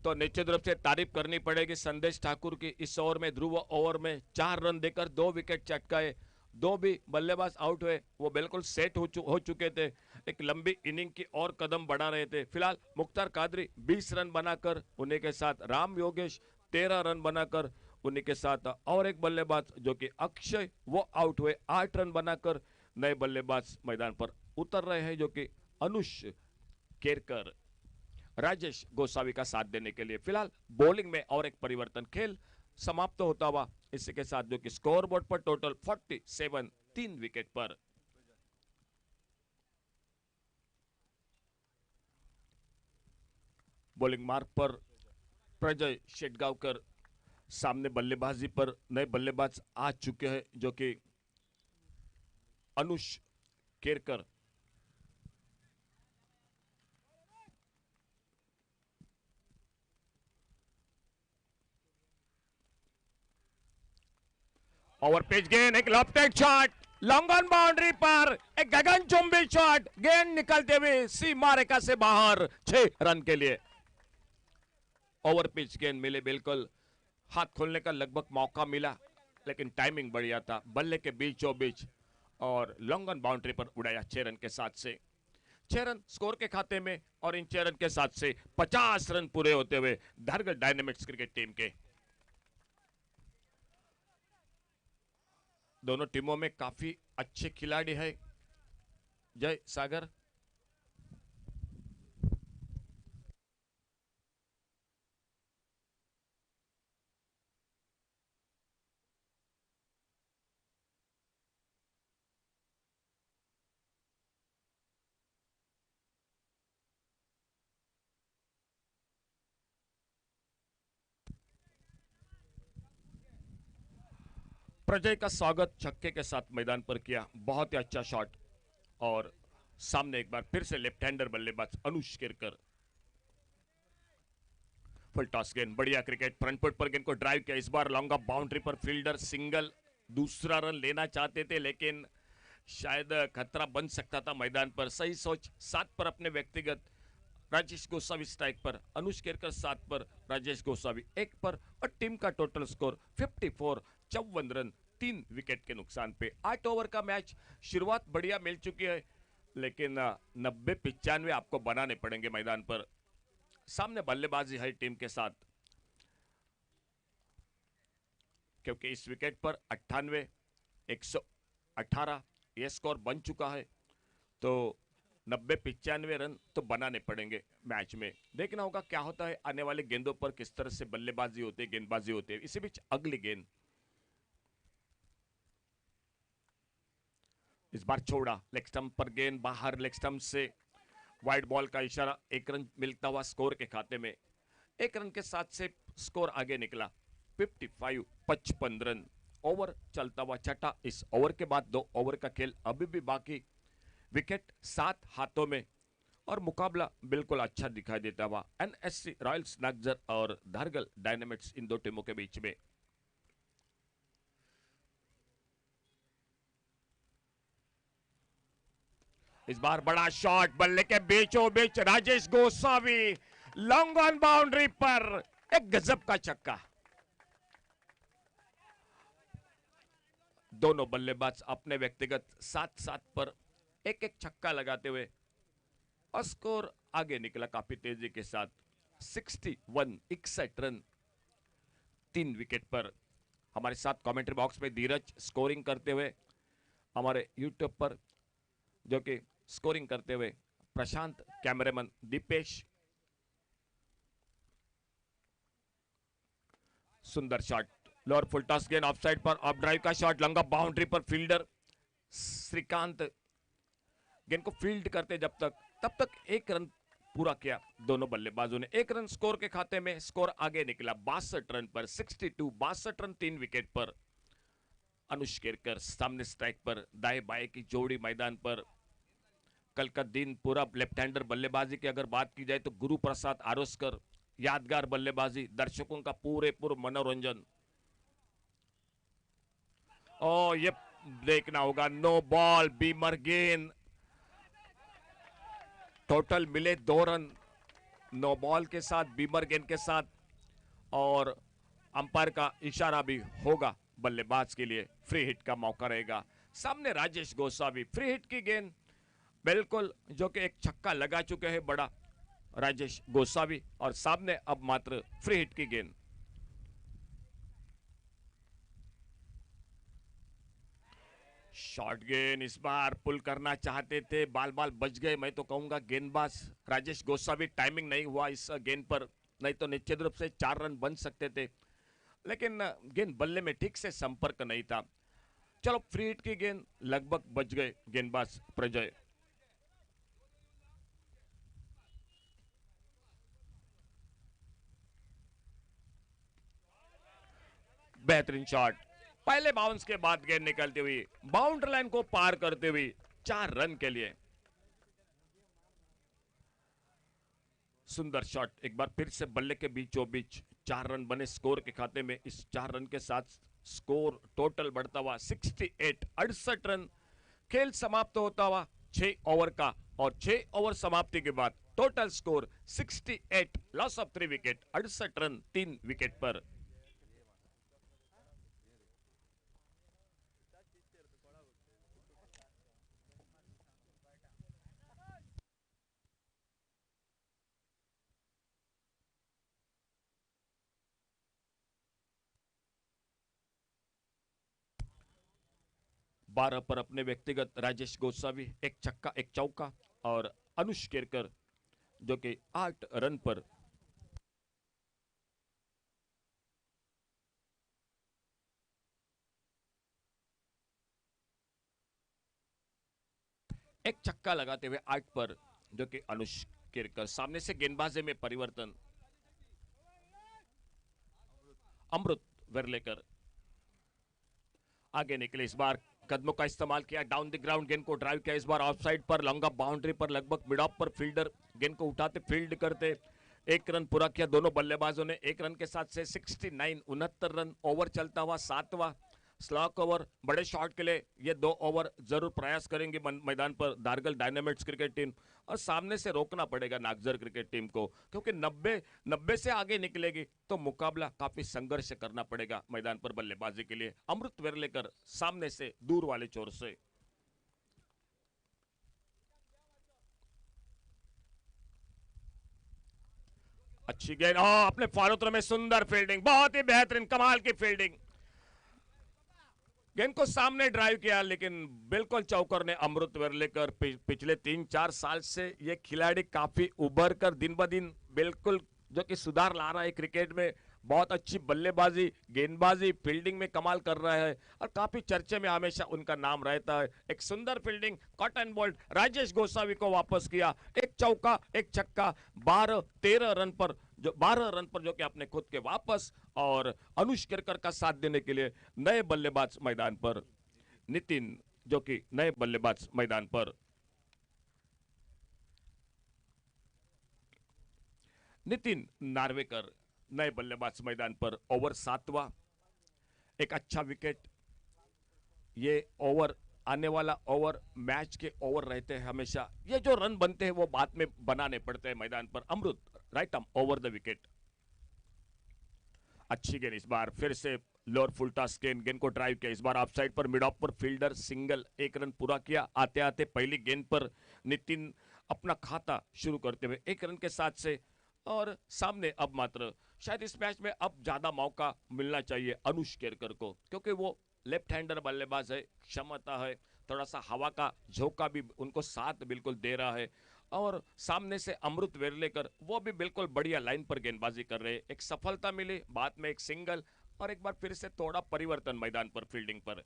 तो नीचे तरफ से तारीफ करनी पड़ेगी संदेश ठाकुर की। इस ओवर में, ध्रुव ओवर में 4 रन देकर 2 विकेट चटकाए, 2 भी बल्लेबाज आउट हुए, वो बिल्कुल सेट हो चुके थे, एक लंबी इनिंग की और कदम बढ़ा रहे थे। फिलहाल मुख्तार कादरी 20 रन बनाकर, उन्हीं के साथ राम योगेश 13 रन बनाकर, उन्हीं के साथ और एक बल्लेबाज जो कि अक्षय वो आउट हुए 8 रन बनाकर। नए बल्लेबाज मैदान पर उतर रहे हैं जो कि अनुष केरकर राजेश गोसावी का साथ देने के लिए। फिलहाल बॉलिंग में और एक परिवर्तन, खेल समाप्त होता हुआ इसी के साथ जो कि स्कोर बोर्ड पर टोटल 47, 3 विकेट पर। बॉलिंग मार्ग पर प्रजय शेटगांवकर, सामने बल्लेबाजी पर नए बल्लेबाज आ चुके हैं जो कि अनुष केरकर। ओवर पिच गेंद, एक lofted shot, long on boundary पर, एक गगनचुंबी शॉट, गेंद निकलते हुए सीमा रेखा से बाहर, 6 रन के लिए। ओवर पिच गेंद मिले, बिल्कुल हाथ खोलने का लगभग मौका मिला लेकिन टाइमिंग बढ़िया था, बल्ले के बीचों बीच और लॉन्ग ऑन बाउंड्री पर उड़ाया 6 रन के साथ से। 6 रन स्कोर के खाते में और इन 6 रन के साथ से 50 रन पूरे होते हुए धारगढ़ डायनामिट्स क्रिकेट टीम के। दोनों टीमों में काफी अच्छे खिलाड़ी है। जय सागर। प्रजय का स्वागत छक्के के साथ मैदान पर किया, बहुत ही अच्छा शॉट। और सामने एक बार फिर से लेफ्ट हैंडर बल्लेबाज अनुष केरकर। फुल टॉस गेंद, बढ़िया क्रिकेट, फ्रंट फुट पर गेंद को ड्राइव किया, इस बार लॉन्ग ऑफ बाउंड्री पर फील्डर सिंगल। दूसरा रन लेना चाहते थे लेकिन शायद खतरा बन सकता था मैदान पर। सही सोच, 7 पर अपने व्यक्तिगत, राजेश गोसावी स्ट्राइक पर, अनुष केरकर 7 पर, राजेश गोसावी 1 पर और टीम का टोटल स्कोर 54, 54 रन 3 विकेट के नुकसान पे। 8 ओवर का मैच, शुरुआत बढ़िया मिल चुकी है, लेकिन 90-95 आपको बनाने पड़ेंगे मैदान पर। सामने बल्लेबाजी है टीम के साथ, क्योंकि इस विकेट पर 98, 118 ये स्कोर बन चुका है, तो 90-95 रन तो बनाने पड़ेंगे मैच में। देखना होगा क्या होता है आने वाले गेंदों पर, किस तरह से बल्लेबाजी होती है, गेंदबाजी होती है। इसी बीच अगली गेंद इस बार छोड़ा, लेग स्टंप पर गेंद बाहर, लेग स्टंप से वाइड बॉल का इशारा। 1 रन मिलता हुआ स्कोर के खाते में, 1 रन के साथ से स्कोर आगे निकला। 55 रन। ओवर चलता हुआ छठा, इस ओवर के बाद 2 ओवर का खेल अभी भी बाकी। विकेट 7 हाथों में और मुकाबला बिल्कुल अच्छा दिखाई देता हुआ एनएससी रॉयल्स नागजर और धारगल डायनामिट्स, इन दो टीमों के बीच में। इस बार बड़ा शॉट, बल्ले के बीचों बीच Rajesh Gosavi, long on boundary पर एक गजब का छक्का। दोनों बल्लेबाज अपने व्यक्तिगत 7-7 पर एक एक छक्का लगाते हुए और स्कोर आगे निकला काफी तेजी के साथ। 61 रन 3 विकेट पर। हमारे साथ कमेंट्री बॉक्स में धीरज स्कोरिंग करते हुए, हमारे यूट्यूब पर जो कि स्कोरिंग करते हुए प्रशांत, कैमरामैन दीपेश। सुंदर शॉट, लोअर फुल टॉस गेंद ऑफ साइड पर, ऑफ ड्राइव का शॉट, लंगा बाउंड्री पर, फील्डर श्रीकांत गेंद को फील्ड करते तब तक 1 रन पूरा किया दोनों बल्लेबाजों ने। 1 रन स्कोर के खाते में, स्कोर आगे निकला 62 रन पर। 62 रन 3 विकेट पर। अनुष केरकर सामने स्ट्राइक पर, दाएं बाएं की जोड़ी मैदान पर। कल का दिन पूरा लेफ्ट हैंडर बल्लेबाजी की अगर बात की जाए तो गुरु प्रसाद आरोस्कर, यादगार बल्लेबाजी, दर्शकों का पूरे मनोरंजन। और ये देखना होगा, नो बॉल, बीमर गेंद। टोटल मिले 2 रन नो बॉल के साथ, बीमर गेंद के साथ, और अंपायर का इशारा भी होगा बल्लेबाज के लिए। फ्री हिट का मौका रहेगा। सामने राजेश गोसावी, फ्री हिट की गेंद बिल्कुल, जो कि एक छक्का लगा चुके हैं बड़ा राजेश गोसावी, और सामने अब मात्र फ्री हिट की गेंद। शॉर्ट गेंद इस बार पुल करना चाहते थे, बाल बच गए। मैं तो कहूंगा गेंदबाज राजेश गोसावी, टाइमिंग नहीं हुआ इस गेंद पर, नहीं तो निश्चित रूप से 4 रन बन सकते थे, लेकिन गेंद बल्ले में ठीक से संपर्क नहीं था। चलो, फ्री हिट की गेंद, लगभग बच गए गेंदबाज प्रजय। बेहतरीन शॉट, पहले बाउंस के बाद गेंद निकलती हुई बाउंड्री लाइन को पार करते हुए 4 रन के लिए। सुंदर शॉट, एक बार फिर से बल्ले के बीचों बीच 4 रन बने स्कोर के खाते में। इस 4 रन के साथ स्कोर टोटल बढ़ता हुआ 68 रन। खेल समाप्त होता हुआ 6 ओवर का, और 6 ओवर समाप्ति के बाद total score 68, loss of 3 wicket, 68 run 3 wicket पर। बारह पर अपने व्यक्तिगत राजेश गोसावी, एक छक्का एक चौका, और अनुष केरकर जो कि 8 रन पर। एक छक्का लगाते हुए 8 पर, जो कि अनुष केरकर। सामने से गेंदबाजी में परिवर्तन, अमृत वेरलेकर आगे निकले। इस बार कदमों का इस्तेमाल किया, डाउन द ग्राउंड गेंद को ड्राइव किया। इस बार ऑफ साइड पर, लॉन्ग बाउंड्री पर, लगभग मिड ऑफ पर, फील्डर गेंद को उठाते फील्ड करते। 1 रन पूरा किया दोनों बल्लेबाजों ने। 1 रन के साथ से 69 रन। ओवर चलता हुआ 7वां, स्लॉक ओवर बड़े शॉट के लिए ये 2 ओवर जरूर प्रयास करेंगे मैदान पर दारगल डायनामिट्स क्रिकेट टीम। और सामने से रोकना पड़ेगा नागजर क्रिकेट टीम को, क्योंकि 90 से आगे निकलेगी तो मुकाबला काफी संघर्ष करना पड़ेगा मैदान पर बल्लेबाजी के लिए। अमृत वेरलेकर सामने से दूर वाले छोर से। अच्छी गेंद, अपने फॉलो थ्रो में सुंदर फील्डिंग, बहुत ही बेहतरीन कमाल की फील्डिंग। गेंद को सामने ड्राइव किया, लेकिन बिल्कुल चौकर ने अमृत वेरलेकर। पिछले 3-4 साल से ये खिलाड़ी काफी उभर कर दिन ब दिन बिल्कुल जो कि सुधार ला रहा है क्रिकेट में। बहुत अच्छी बल्लेबाजी, गेंदबाजी, फील्डिंग में कमाल कर रहा है और काफी चर्चे में हमेशा उनका नाम रहता है। एक सुंदर fielding, cut and bowled, Rajesh Gosavi को वापस किया। एक चौका, एक छक्का, 12 रन पर जो कि अपने खुद के वापस। और अनुष केरकर का साथ देने के लिए नए बल्लेबाज मैदान पर, नितिन जो कि नए बल्लेबाज मैदान पर। नितिन नार्वेकर नए बल्लेबाज मैदान पर। ओवर 7वां, एक अच्छा विकेट। ये ओवर, आने वाला ओवर मैच के ओवर रहते हैं हमेशा। ये जो रन बनते हैं वो बाद में बनाने पड़ते हैं मैदान पर। Amrit right arm over the wicket. अच्छी गेंद, इस बार फिर से लोअर फुल टॉस गेंद को ड्राइव किया। इस बार ऑफ साइड पर मिड ऑफ पर फील्डर सिंगल, 1 रन पूरा किया। आते आते पहली गेंद पर नितिन अपना खाता शुरू करते हुए 1 रन के साथ से। और सामने अब मात्र शायद इस मैच में अब ज्यादा मौका मिलना चाहिए अनुष केरकर को, क्योंकि वो लेफ्ट हैंडर बल्लेबाज है, क्षमता है, थोड़ा सा हवा का झोंका भी उनको साथ बिल्कुल दे रहा है। और सामने से अमृत वेरलेकर, वो भी बिल्कुल बढ़िया लाइन पर गेंदबाजी कर रहे हैं। एक सफलता मिली, बाद में एक सिंगल, और एक बार फिर से थोड़ा परिवर्तन मैदान पर फील्डिंग पर।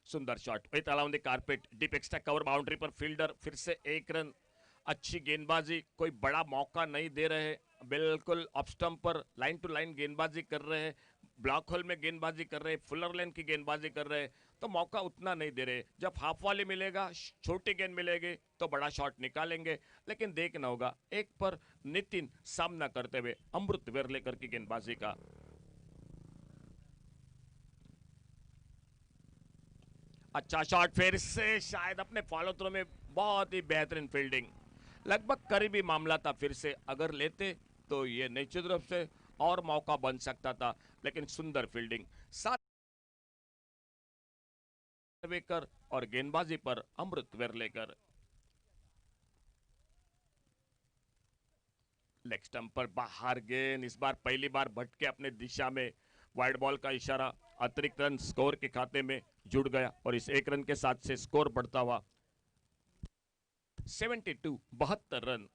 सुंदर shot with around the carpet, deep extra cover boundary पर फील्डर, फिर से 1 रन। अच्छी गेंदबाजी, कोई बड़ा मौका नहीं दे रहे, बिल्कुल ऑफ स्टंप पर लाइन टू लाइन गेंदबाजी कर रहे हैं, ब्लॉक होल में गेंदबाजी कर रहे हैं, फुलर लेन की गेंदबाजी कर रहे हैं, तो मौका उतना नहीं दे रहे। जब हाफ वाले मिलेगा, छोटी गेंद मिलेगी तो बड़ा शॉट निकालेंगे। लेकिन देखना होगा एक पर नितिन सामना करते हुए अमृत वेरलेकर की गेंदबाजी का। अच्छा शॉट, फिर से शायद अपने फॉलो थ्रो में बहुत ही बेहतरीन फील्डिंग। लगभग करीबी मामला था, फिर से अगर लेते तो ये निश्चित रूप से और मौका बन सकता था, लेकिन सुंदर फील्डिंग। साथ वेकर और गेंदबाजी पर अमृत वेरलेकर। लेग स्टंप पर बाहर गेंद, इस बार पहली बार भटके अपने दिशा में। वाइड बॉल का इशारा, अतिरिक्त रन स्कोर के खाते में जुड़ गया और इस 1 रन के साथ से स्कोर बढ़ता हुआ 72 रन।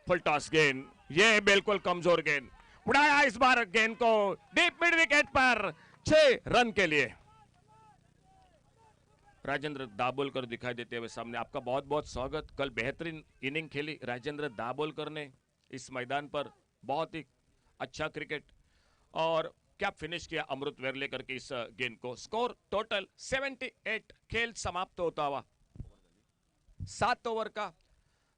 फुल टॉस गेंद, ये बिल्कुल कमजोर गेंद, उड़ाया इस बार गेंद को डीप मिड विकेट पर 6 रन के लिए। राजेंद्र दाभोलकर दिखाई देते हुए सामने। आपका बहुत बहुत स्वागत। कल बेहतरीन इनिंग खेली राजेंद्र दाभोलकर ने इस मैदान पर, बहुत ही अच्छा क्रिकेट। और क्या फिनिश किया अमृत वेरलेकर की इस गेंद को। Score total 78। खेल समाप्त होता हुआ 7 ओवर का।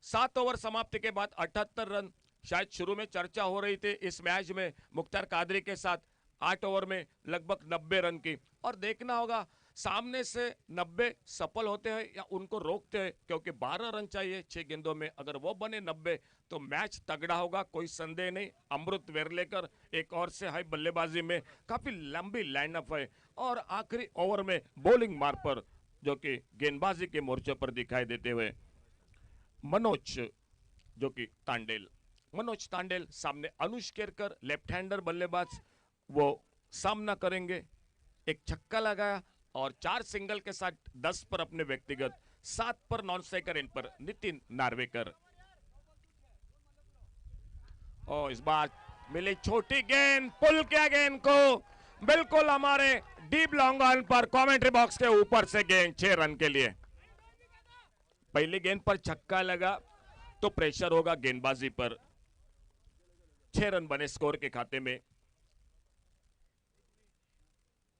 7 ओवर समाप्ति के बाद 78 रन। शायद शुरू में चर्चा हो रही थी इस मैच में मुख्तार कादरी के साथ 8 ओवर में लगभग 90 रन की। और देखना होगा सामने से 90 सफल होते हैं या उनको रोकते हैं, क्योंकि 12 रन चाहिए 6 गेंदों में। अगर वो बने 90 तो मैच तगड़ा होगा, कोई संदेह नहीं। अमृत वेरलेकर एक और से हाई बल्लेबाजी में, काफी लंबी लाइनअप है। और आखिरी ओवर में बॉलिंग मार पर जो कि गेंदबाजी के मोर्चे पर दिखाई देते हुए मनोज जो कि तांडेल, मनोज तांडेल सामने। अनुष केरकर लेफ्ट हैंडर बल्लेबाज, वो सामना करेंगे। एक छक्का लगाया और 4 सिंगल के साथ 10 पर अपने व्यक्तिगत, 7 पर नॉन स्ट्राइकर एंड पर नितिन नार्वेकर। और इस बार मिली छोटी गेंद, पुल किया गेंद को बिल्कुल हमारे डीप लॉन्ग ऑन पर, कमेंट्री बॉक्स के ऊपर से गेंद 6 रन के लिए। पहली गेंद पर छक्का लगा तो प्रेशर होगा गेंदबाजी पर। 6 रन बने स्कोर के खाते में।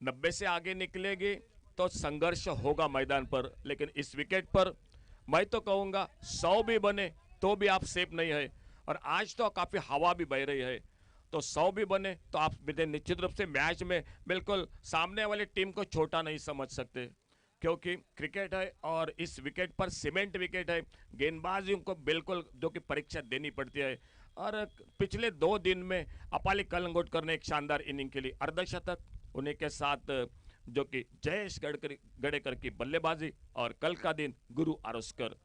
90 से आगे निकलेगी तो संघर्ष होगा मैदान पर, लेकिन इस विकेट पर मैं तो कहूंगा 100 भी बने तो भी आप सेफ नहीं है। और आज तो काफी हवा भी बह रही है, तो 100 भी बने तो आप निश्चित रूप से मैच में बिल्कुल सामने वाली टीम को छोटा नहीं समझ सकते, क्योंकि क्रिकेट है और इस विकेट पर सीमेंट विकेट है, गेंदबाजियों को बिल्कुल जो कि परीक्षा देनी पड़ती है। और पिछले 2 दिन में अपाली कलंगोटकर ने एक शानदार इनिंग के लिए अर्धशतक, उन्हीं के साथ जो कि जयेश गड़ेकर की बल्लेबाजी, और कल का दिन गुरु आरोस्कर।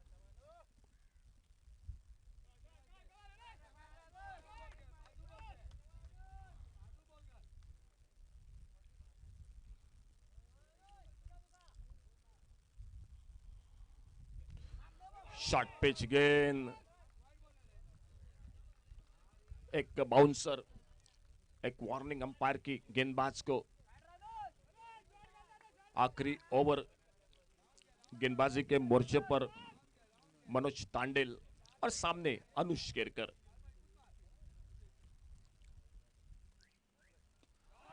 शॉर्ट पिच गेंद, एक बाउंसर, एक वार्निंग अंपायर की गेंदबाज को। आखिरी ओवर गेंदबाजी के मोर्चे पर मनोज तांडेल और सामने अनुष केरकर।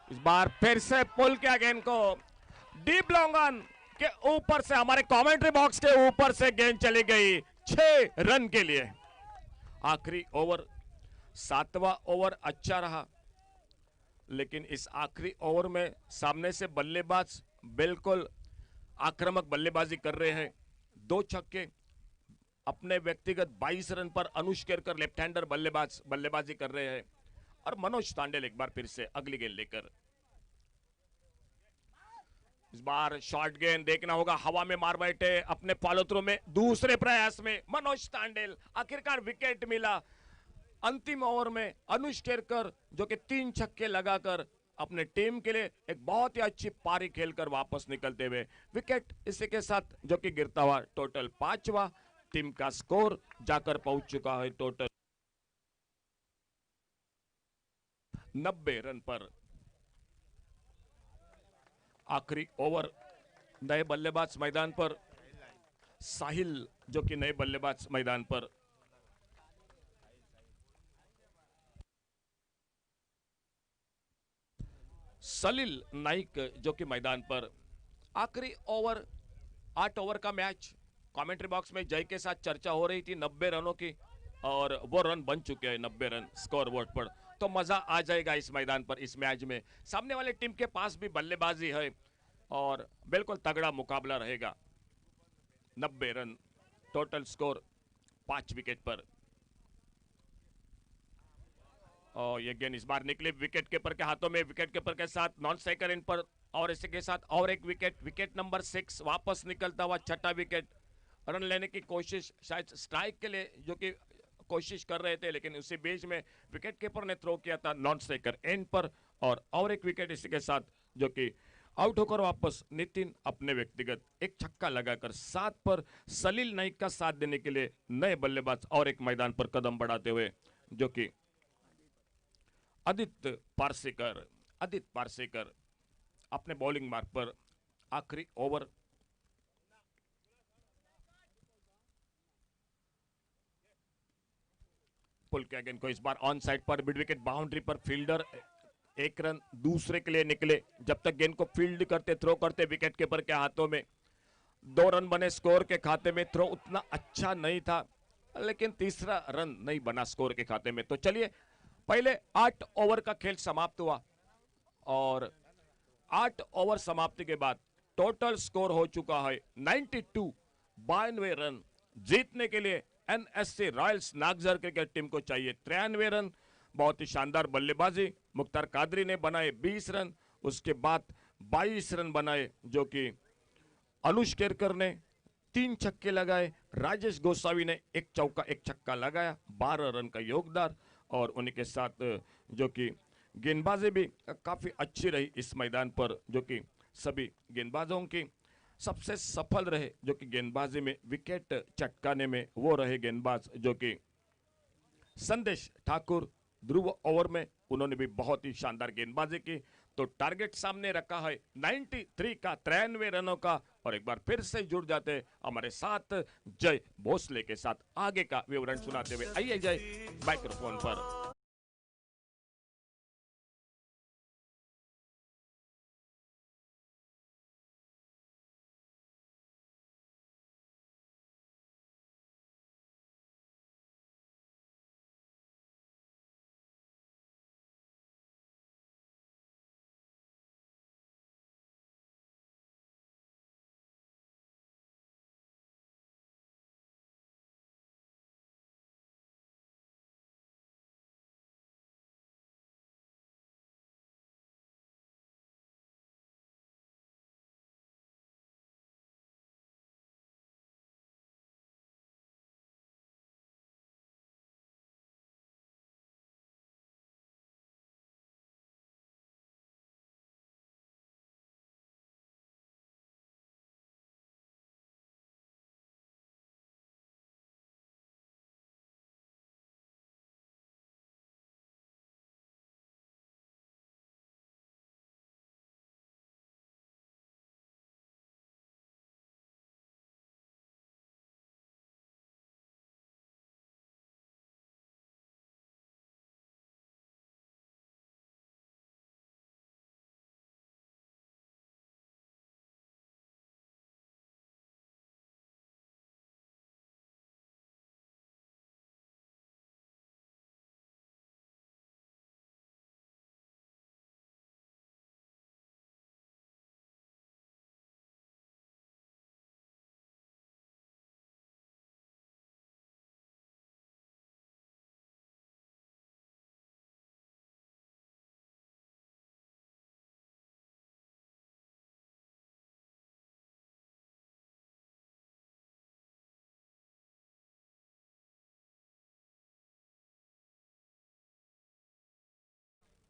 इस बार फिर से पुल किया गेंद को, डीप लॉन्ग ऑन के ऊपर से, हमारे कमेंट्री बॉक्स के ऊपर से गेंद चली गई 6 रन के लिए। आखिरी ओवर 7वां ओवर अच्छा रहा, लेकिन इस आखिरी ओवर में सामने से बल्लेबाज बिल्कुल आक्रामक बल्लेबाजी कर रहे हैं। 2 छक्के, अपने व्यक्तिगत 22 रन पर अनुष केरकर लेफ्ट हैंडर बल्लेबाजी कर रहे हैं, और मनोज तांडेल एक बार फिर से अगली गेंद लेकर। इस बार शॉर्ट गेंद देखना होगा, हवा में मार बैठे अपने फॉलो थ्रू में। दूसरे प्रयास में मनोज तांडेल, आखिरकार विकेट मिला। अंतिम ओवर में अनुष केरकर जो कि 3 छक्के लगाकर अपने टीम के लिए एक बहुत ही अच्छी पारी खेलकर वापस निकलते हुए विकेट, इसी के साथ जो कि गिरता हुआ टोटल 5वां, टीम का स्कोर जाकर पहुंच चुका है टोटल 90 रन पर। आखिरी ओवर, नए बल्लेबाज मैदान पर, साहिल जो कि नए बल्लेबाज मैदान पर। सलील नाइक जो कि मैदान पर। आखिरी ओवर, 8 ओवर का मैच। कमेंट्री बॉक्स में जय के साथ चर्चा हो रही थी 90 रनों की, और वो रन बन चुके हैं 90 रन स्कोर बोर्ड पर। तो मजा आ जाएगा इस मैदान पर, इस मैच में। सामने वाले टीम के पास भी बल्लेबाजी है और बिल्कुल तगड़ा मुकाबला रहेगा। 90 रन टोटल स्कोर, 5 विकेट पर। और ये गेंद इस बार निकले विकेट कीपर के हाथों में, विकेट कीपर के साथ नॉन स्ट्राइकर इन पर, और इसी के साथ और एक विकेट, विकेट नंबर 6 वापस निकलता हुआ 6ठा विकेट। रन लेने की कोशिश, शायद स्ट्राइक के लिए जो कि कोशिश कर रहे थे, लेकिन उसी बीच में विकेट कीपर ने थ्रो किया था नॉन स्ट्राइकर एंड पर, और एक विकेट इसी के साथ जो कि आउट होकर वापस नितिन अपने व्यक्तिगत एक छक्का लगाकर 7 पर सलील नाइक का साथ देने के लिए नए बल्लेबाज और एक मैदान पर कदम बढ़ाते हुए, जो कि आदित्य पारसेकर अपने बॉलिंग मार्ग पर। आखिरी ओवर, पुल के अगेन को इस बार ऑन साइड पर, मिड विकेट बाउंड्री पर, फील्डर 1 रन दूसरे के लिए निकले। जब तक गेंद को फील्ड करते, थ्रो करते विकेट कीपर के हाथों में, 2 रन बने स्कोर के खाते में। थ्रो उतना अच्छा नहीं था, लेकिन तीसरा रन नहीं बना स्कोर के खाते में। तो चलिए, पहले 8 ओवर का खेल समाप्त हुआ, और 8 ओवर समाप्ति के बाद टोटल स्कोर हो चुका है 92, 92 रन। जीतने के लिए एनएससी रॉयल्स नागजर क्रिकेट टीम को चाहिए 93 रन। बहुत ही शानदार बल्लेबाजी, मुख्तार कादरी ने बनाए 20 रन, उसके बाद 22 रन बनाए जो कि अनुष केरकर ने 3 छक्के लगाए, राजेश गोसावी ने 1 चौका 1 छक्का लगाया, 12 रन का योगदान। और उन्हीं के साथ जो कि गेंदबाजी भी काफी अच्छी रही इस मैदान पर, जो कि सभी गेंदबाजों की सबसे सफल रहे जो कि गेंदबाजी में विकेट चटकाने में, वो रहे गेंदबाज जो कि संदेश ठाकुर। ध्रुव ओवर में उन्होंने भी बहुत ही शानदार गेंदबाजी की। तो टारगेट सामने रखा है 93 का, 93 रनों का। और एक बार फिर से जुड़ जाते हमारे साथ जय भोसले के साथ, आगे का विवरण सुनाते हुए। आइए जय माइक्रोफोन पर।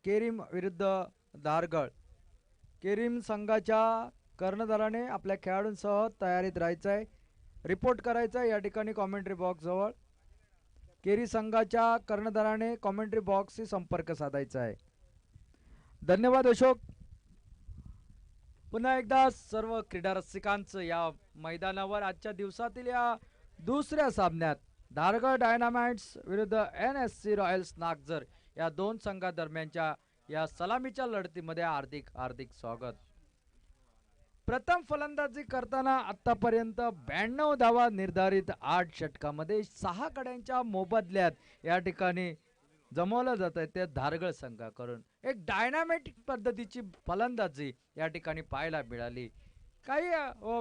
केरीम विरुद्ध दारगळ. केरीम संघाच्या कर्णधाराने आपल्या खेळाडूंसह तयारीत राहायचं आहे, रिपोर्ट करायचा आहे या ठिकाणी कॉमेंट्री बॉक्स जवळ. केरी संघाच्या कर्णधाराने कॉमेंट्री बॉक्सशी संपर्क साधायचा आहे. धन्यवाद अशोक. पुन्हा एकदा सर्व क्रीडा रसिकांचं या मैदानावर आजच्या दिवसातील या दुसऱ्या सामन्यात दारगळ डायनामाइट्स विरुद्ध NSC रॉयल्स नागझर या दोन संघादरम्यानच्या या सलामीच्या लढतीमध्ये हार्दिक हार्दिक स्वागत. प्रथम फलंदाजी करताना आतापर्यंत 92 धावा निर्धारित 8 षटकामध्ये 6 गड्यांच्या मोबदल्यात या ठिकाणी जमवलं जात आहे ते दारगळ संघाकडून. एक डायनामिक पद्धतीची फलंदाजी या ठिकाणी पाहायला मिळाली. काही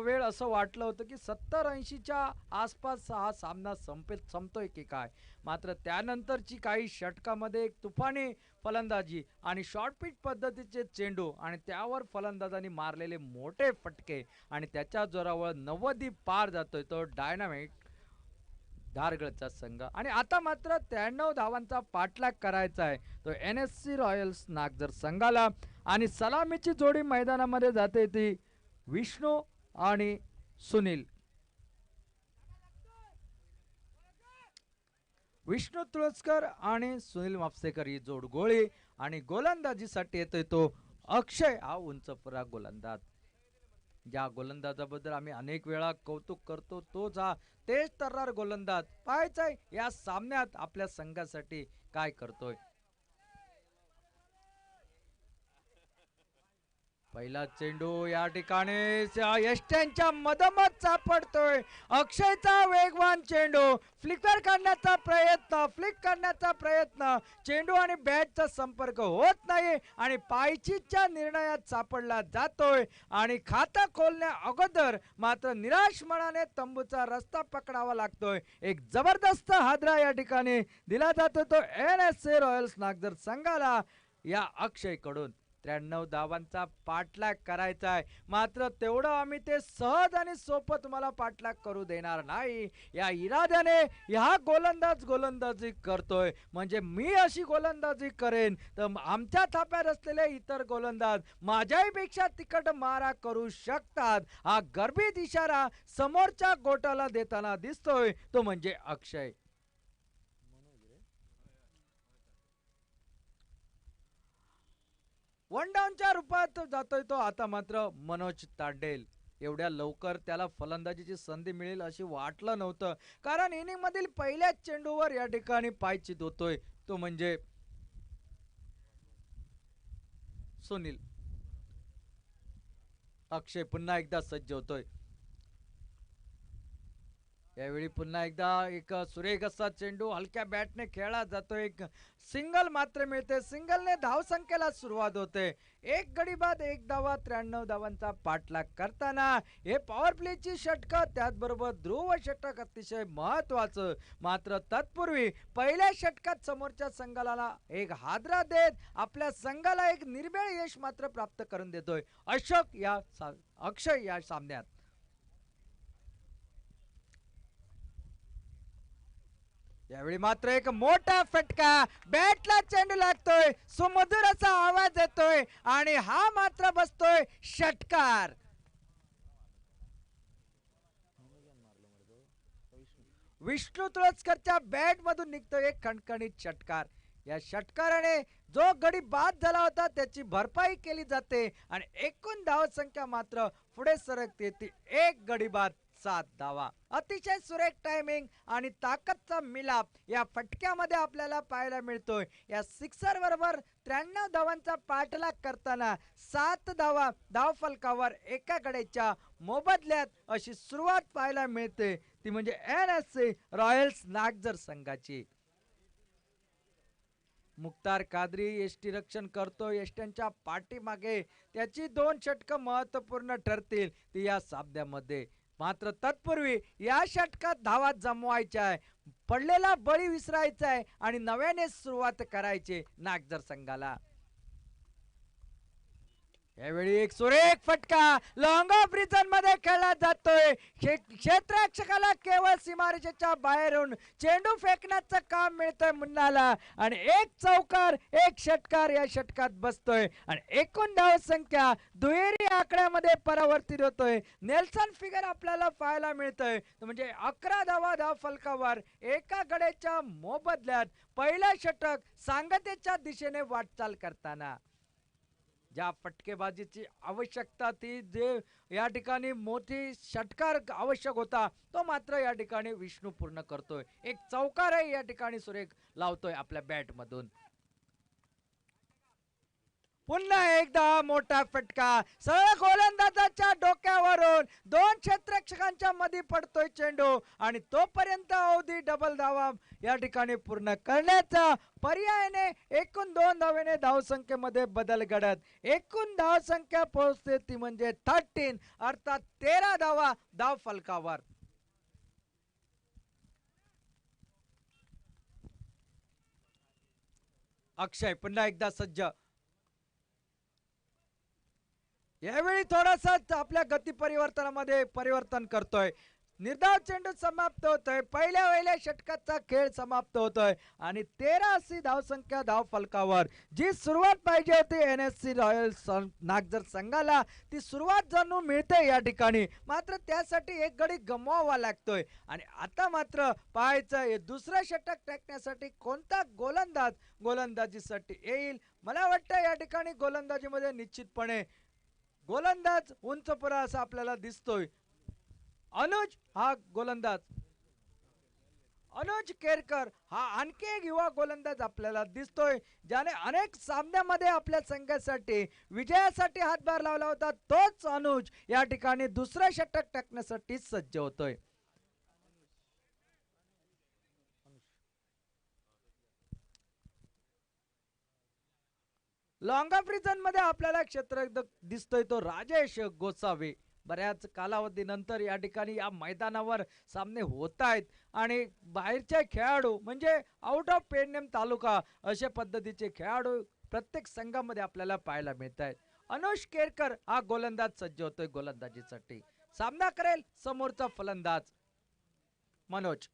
वेळ असं वाटलं होतं की 70-80च्या आसपास हा सामना संपतोय की काय, मात्र त्यानंतरची काही षटकामध्ये एक तुफानी फलंदाजी आणि शॉर्ट पिच पद्धतीचे चेंडू आणि त्यावर फलंदाजांनी मारलेले मोठे फटके आणि त्याच्या जोरावर 90 पार जातोय तो डायनामिक दारगळचा संघ. आणि आता मात्र 93 धावांचा पाठलाग करायचा आहे तो NSC रॉयल्स नागझर संघाला. आणि सलामीची जोडी मैदानामध्ये जाते ती विष्णू आणि सुनील. विष्णू तुळसकर आणि सुनील मापसेकर ही जोड गोळी. आणि गोलंदाजीसाठी येतोय तो अक्षय, हा उंचपुरा गोलंदाज. ज्या गोलंदाजाबद्दल आम्ही अनेक वेळा कौतुक करतो तोच हा तेज तर्रार गोलंदाज. पाहायचंय या सामन्यात आपल्या संघासाठी काय करतोय. पहिला चेंडू या ठिकाणी यष्ट्यांच्या मधोमध सापडतोय. अक्षयचा वेगवान चेंडू फ्लिकर करण्याचा प्रयत्न, चेंडू आणि बॅटचा संपर्क होत नाही आणि पायचीच्या निर्णयात सापडला जातोय. आणि खातं खोलण्या अगोदर मात्र निराश मनाने तंबूचा रस्ता पकडावा लागतोय. एक जबरदस्त हादरा या ठिकाणी दिला जातो तो NSC रॉयल्स नागझर संघाला या अक्षय कडून. 93 धावांचा पाठलाग करायचा आहे, मात्र तेवढं आम्ही ते सहज आणि सोपं तुम्हाला पाठलाग करू देणार नाही. या इराद्याने हा गोलंदाजी करतोय, म्हणजे मी अशी गोलंदाजी करेन तर आमच्या थाप्यात असलेले इतर गोलंदाज माझ्याही पेक्षा तिकट मारा करू शकतात. हा गर्भित इशारा समोरच्या गोटाला देताना दिसतोय तो म्हणजे अक्षय. वन डाऊनच्या रूपात जातोय तो आता मात्र मनोज तांडेल. एवढ्या लवकर त्याला फलंदाजीची संधी मिळेल अशी वाटलं नव्हतं, कारण इनिंग मधील पहिल्याच चेंडूवर या ठिकाणी पायचीत होतोय तो म्हणजे सुनील. अक्षय पुन्हा एकदा सज्ज होतोय. यावेळी पुन्हा एकदा एक सुरेख असा चेंडू हलक्या बॅटने खेळला जातो. एक सिंगल मात्र मिळते. सिंगलने धावसंख्येला सुरुवात होते. एक गडी बाद एक धावा, 93 धावांचा पाठलाग करताना हे पॉवर प्लेची षटक, त्याचबरोबर ध्रुव षटक अतिशय महत्वाचं. मात्र तत्पूर्वी पहिल्या षटकात समोरच्या संघाला एक हादरा देत आपल्या संघाला एक निर्भेळ यश मात्र प्राप्त करून देतोय अक्षय या सामन्यात. यावेळी मात्र एक मोठा फटका, बॅटला चेंडू लागतोय, सुमधुर असा आवाज येतोय आणि हा मात्र बसतोय षटकार. विष्णू तुळसकरच्या बॅट मधून निघतोय एक खणखणीत षटकार. या षटकाराने जो गडी बाद झाला होता त्याची भरपाई केली जाते आणि एकूण धावसंख्या मात्र पुढे सरकते ती एक गडी बाद 7 धावा. अतिशय सुरेख टायमिंग आणि ताकदचा मिलाप या फटक्यामध्ये आपल्याला पाहायला मिळतोय. या सिक्सर बरोबर 93 धावांचा पाठलाग करताना 7 धावा धावफलकावर एका गड्याच्या मोबदल्यात अशी सुरुवात पाहायला मिळते ती म्हणजे NSC रॉयल्स नागझर संघाची. मुख्तार कादरी यष्टीरक्षण करतो यष्ट्यांच्या पाठीमागे. त्याची 2 षटकं महत्वपूर्ण ठरतील ती या सामन्यामध्ये. मात्र तत्पूर्वी या षटकात धावा जमवायच्या आहे, पडलेला बळी विसरायचा आहे आणि नव्याने सुरुवात करायची नागझर संघाला. यावेळी एक सुरेख फटका लॉंग ऑफ रिझन मध्ये खेळला जातोय. क्षेत्ररक्षकाला केवळ सीमारेषेच्या बाहेरून चेंडू फेकण्याचं काम मिळतंय मुन्नाला आणि एक चौकार एक षटकार या षटकात बसतोय आणि एकूण धाव संख्या दुहेरी आकड्यामध्ये परावर्तित होतोय. नेल्सन फिगर आपल्याला पाहायला मिळतंय म्हणजे 11 धावा धाव फलकावर एका गड्याच्या मोबदल्यात पहिलं षटक सांगतेच्या दिशेने वाटचाल करताना ज्या फटकेबाजीची आवश्यकता ती जे या ठिकाणी मोठी षटकार आवश्यक होता तो मात्र या ठिकाणी विष्णू पूर्ण करतोय. एक चौकारही या ठिकाणी सुरेख लावतोय आपल्या बॅट मधून. पुन्हा एकदा मोठा फटका सरळ गोलंदाजाच्या डोक्यावरून दोन क्षेत्ररक्षकांच्या मध्ये पडतोय चेंडू आणि तोपर्यंत अवधी डबल धावा या ठिकाणी पूर्ण करण्याचा पर्यायाने एकूण 2 धावेने धावसंख्येमध्ये बदल घडत एकूण धावसंख्या पोहोचते ती म्हणजे 13 अर्थात 13 धावा धाव फलकावर. अक्षय पुन्हा एकदा सज्ज. यावेळी थोडासा आपल्या गती परिवर्तनामध्ये परिवर्तन करतोय. निर्धाव चेंडू समाप्त होतोय. पहिल्या षटकाचा खेळ समाप्त होतोय आणि 13 अशी धावसंख्या धाव फलकावर. जी सुरुवात पाहिजे होती NSC रॉयल्स नागझर संघाला ती सुरुवात जणू मिळते या ठिकाणी. मात्र त्यासाठी एक गडी गमवावा लागतोय आणि आता मात्र पाहायचं दुसरं षटक टाकण्यासाठी कोणता गोलंदाज गोलंदाजीसाठी येईल. मला वाटतं या ठिकाणी गोलंदाजीमध्ये निश्चितपणे गोलंदाज उंचपुरा असा आपल्याला दिसतोय. अनुज हा गोलंदाज अनुज केरकर हा आणखी एक युवा गोलंदाज आपल्याला दिसतोय ज्याने अनेक सामन्यामध्ये आपल्या संघासाठी विजयासाठी हातभार लावला होता. तोच अनुज या ठिकाणी दुसरं षटक टाकण्यासाठी सज्ज होतोय. लॉंग ऑफ रिझन मध्ये आपल्याला क्षेत्ररक्षक दिसतोय तो राजेश गोसावी. बऱ्याच कालावधीनंतर या ठिकाणी या मैदानावर सामने होत आहेत आणि बाहेरचे खेळाडू म्हणजे आउट ऑफ पेडनेम तालुका अशा पद्धतीचे खेळाडू प्रत्येक संघामध्ये आपल्याला पाहायला मिळत आहेत. अनुज केरकर हा गोलंदाज सज्ज होतोय गोलंदाजीसाठी. सामना करेल समोरचा फलंदाज मनोज.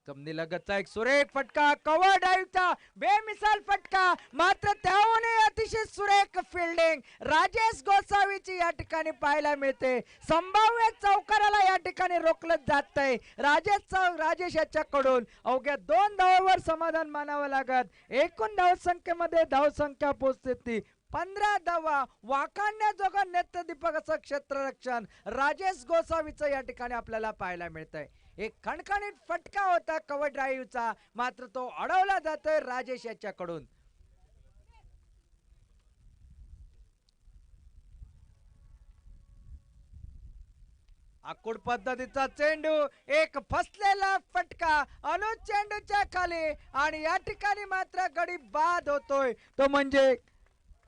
कमनीलगतचा एक सुरेख फटका कव्हर ड्राईव्हचा बेमिसाल फटका मात्र त्याहून अतिशय सुरेख फिल्डिंग राजेश गोसावीची या ठिकाणी पाहायला मिळते. संभाव्य चौकाराला या ठिकाणी रोखलं जातंय राजेश याच्याकडून. अवघ्या 2 धावांवर समाधान मानावं लागत. एकूण धावसंख्येमध्ये धावसंख्या पोहोचते ती 15 धावा. वाखाणण्याजोगं नेत्रदीपक असं क्षेत्ररक्षण राजेश गोसावीचं या ठिकाणी आपल्याला पाहायला मिळतंय. एक खणखणीत फटका होता कव्हर ड्राईव्हचा मात्र तो अडवला जातोय राजेश याच्याकडून. आकुड पद्धतीचा चेंडू एक फसलेला फटका अनुज चेंडूच्या खाली आणि या ठिकाणी मात्र गडी बाद होतोय तो म्हणजे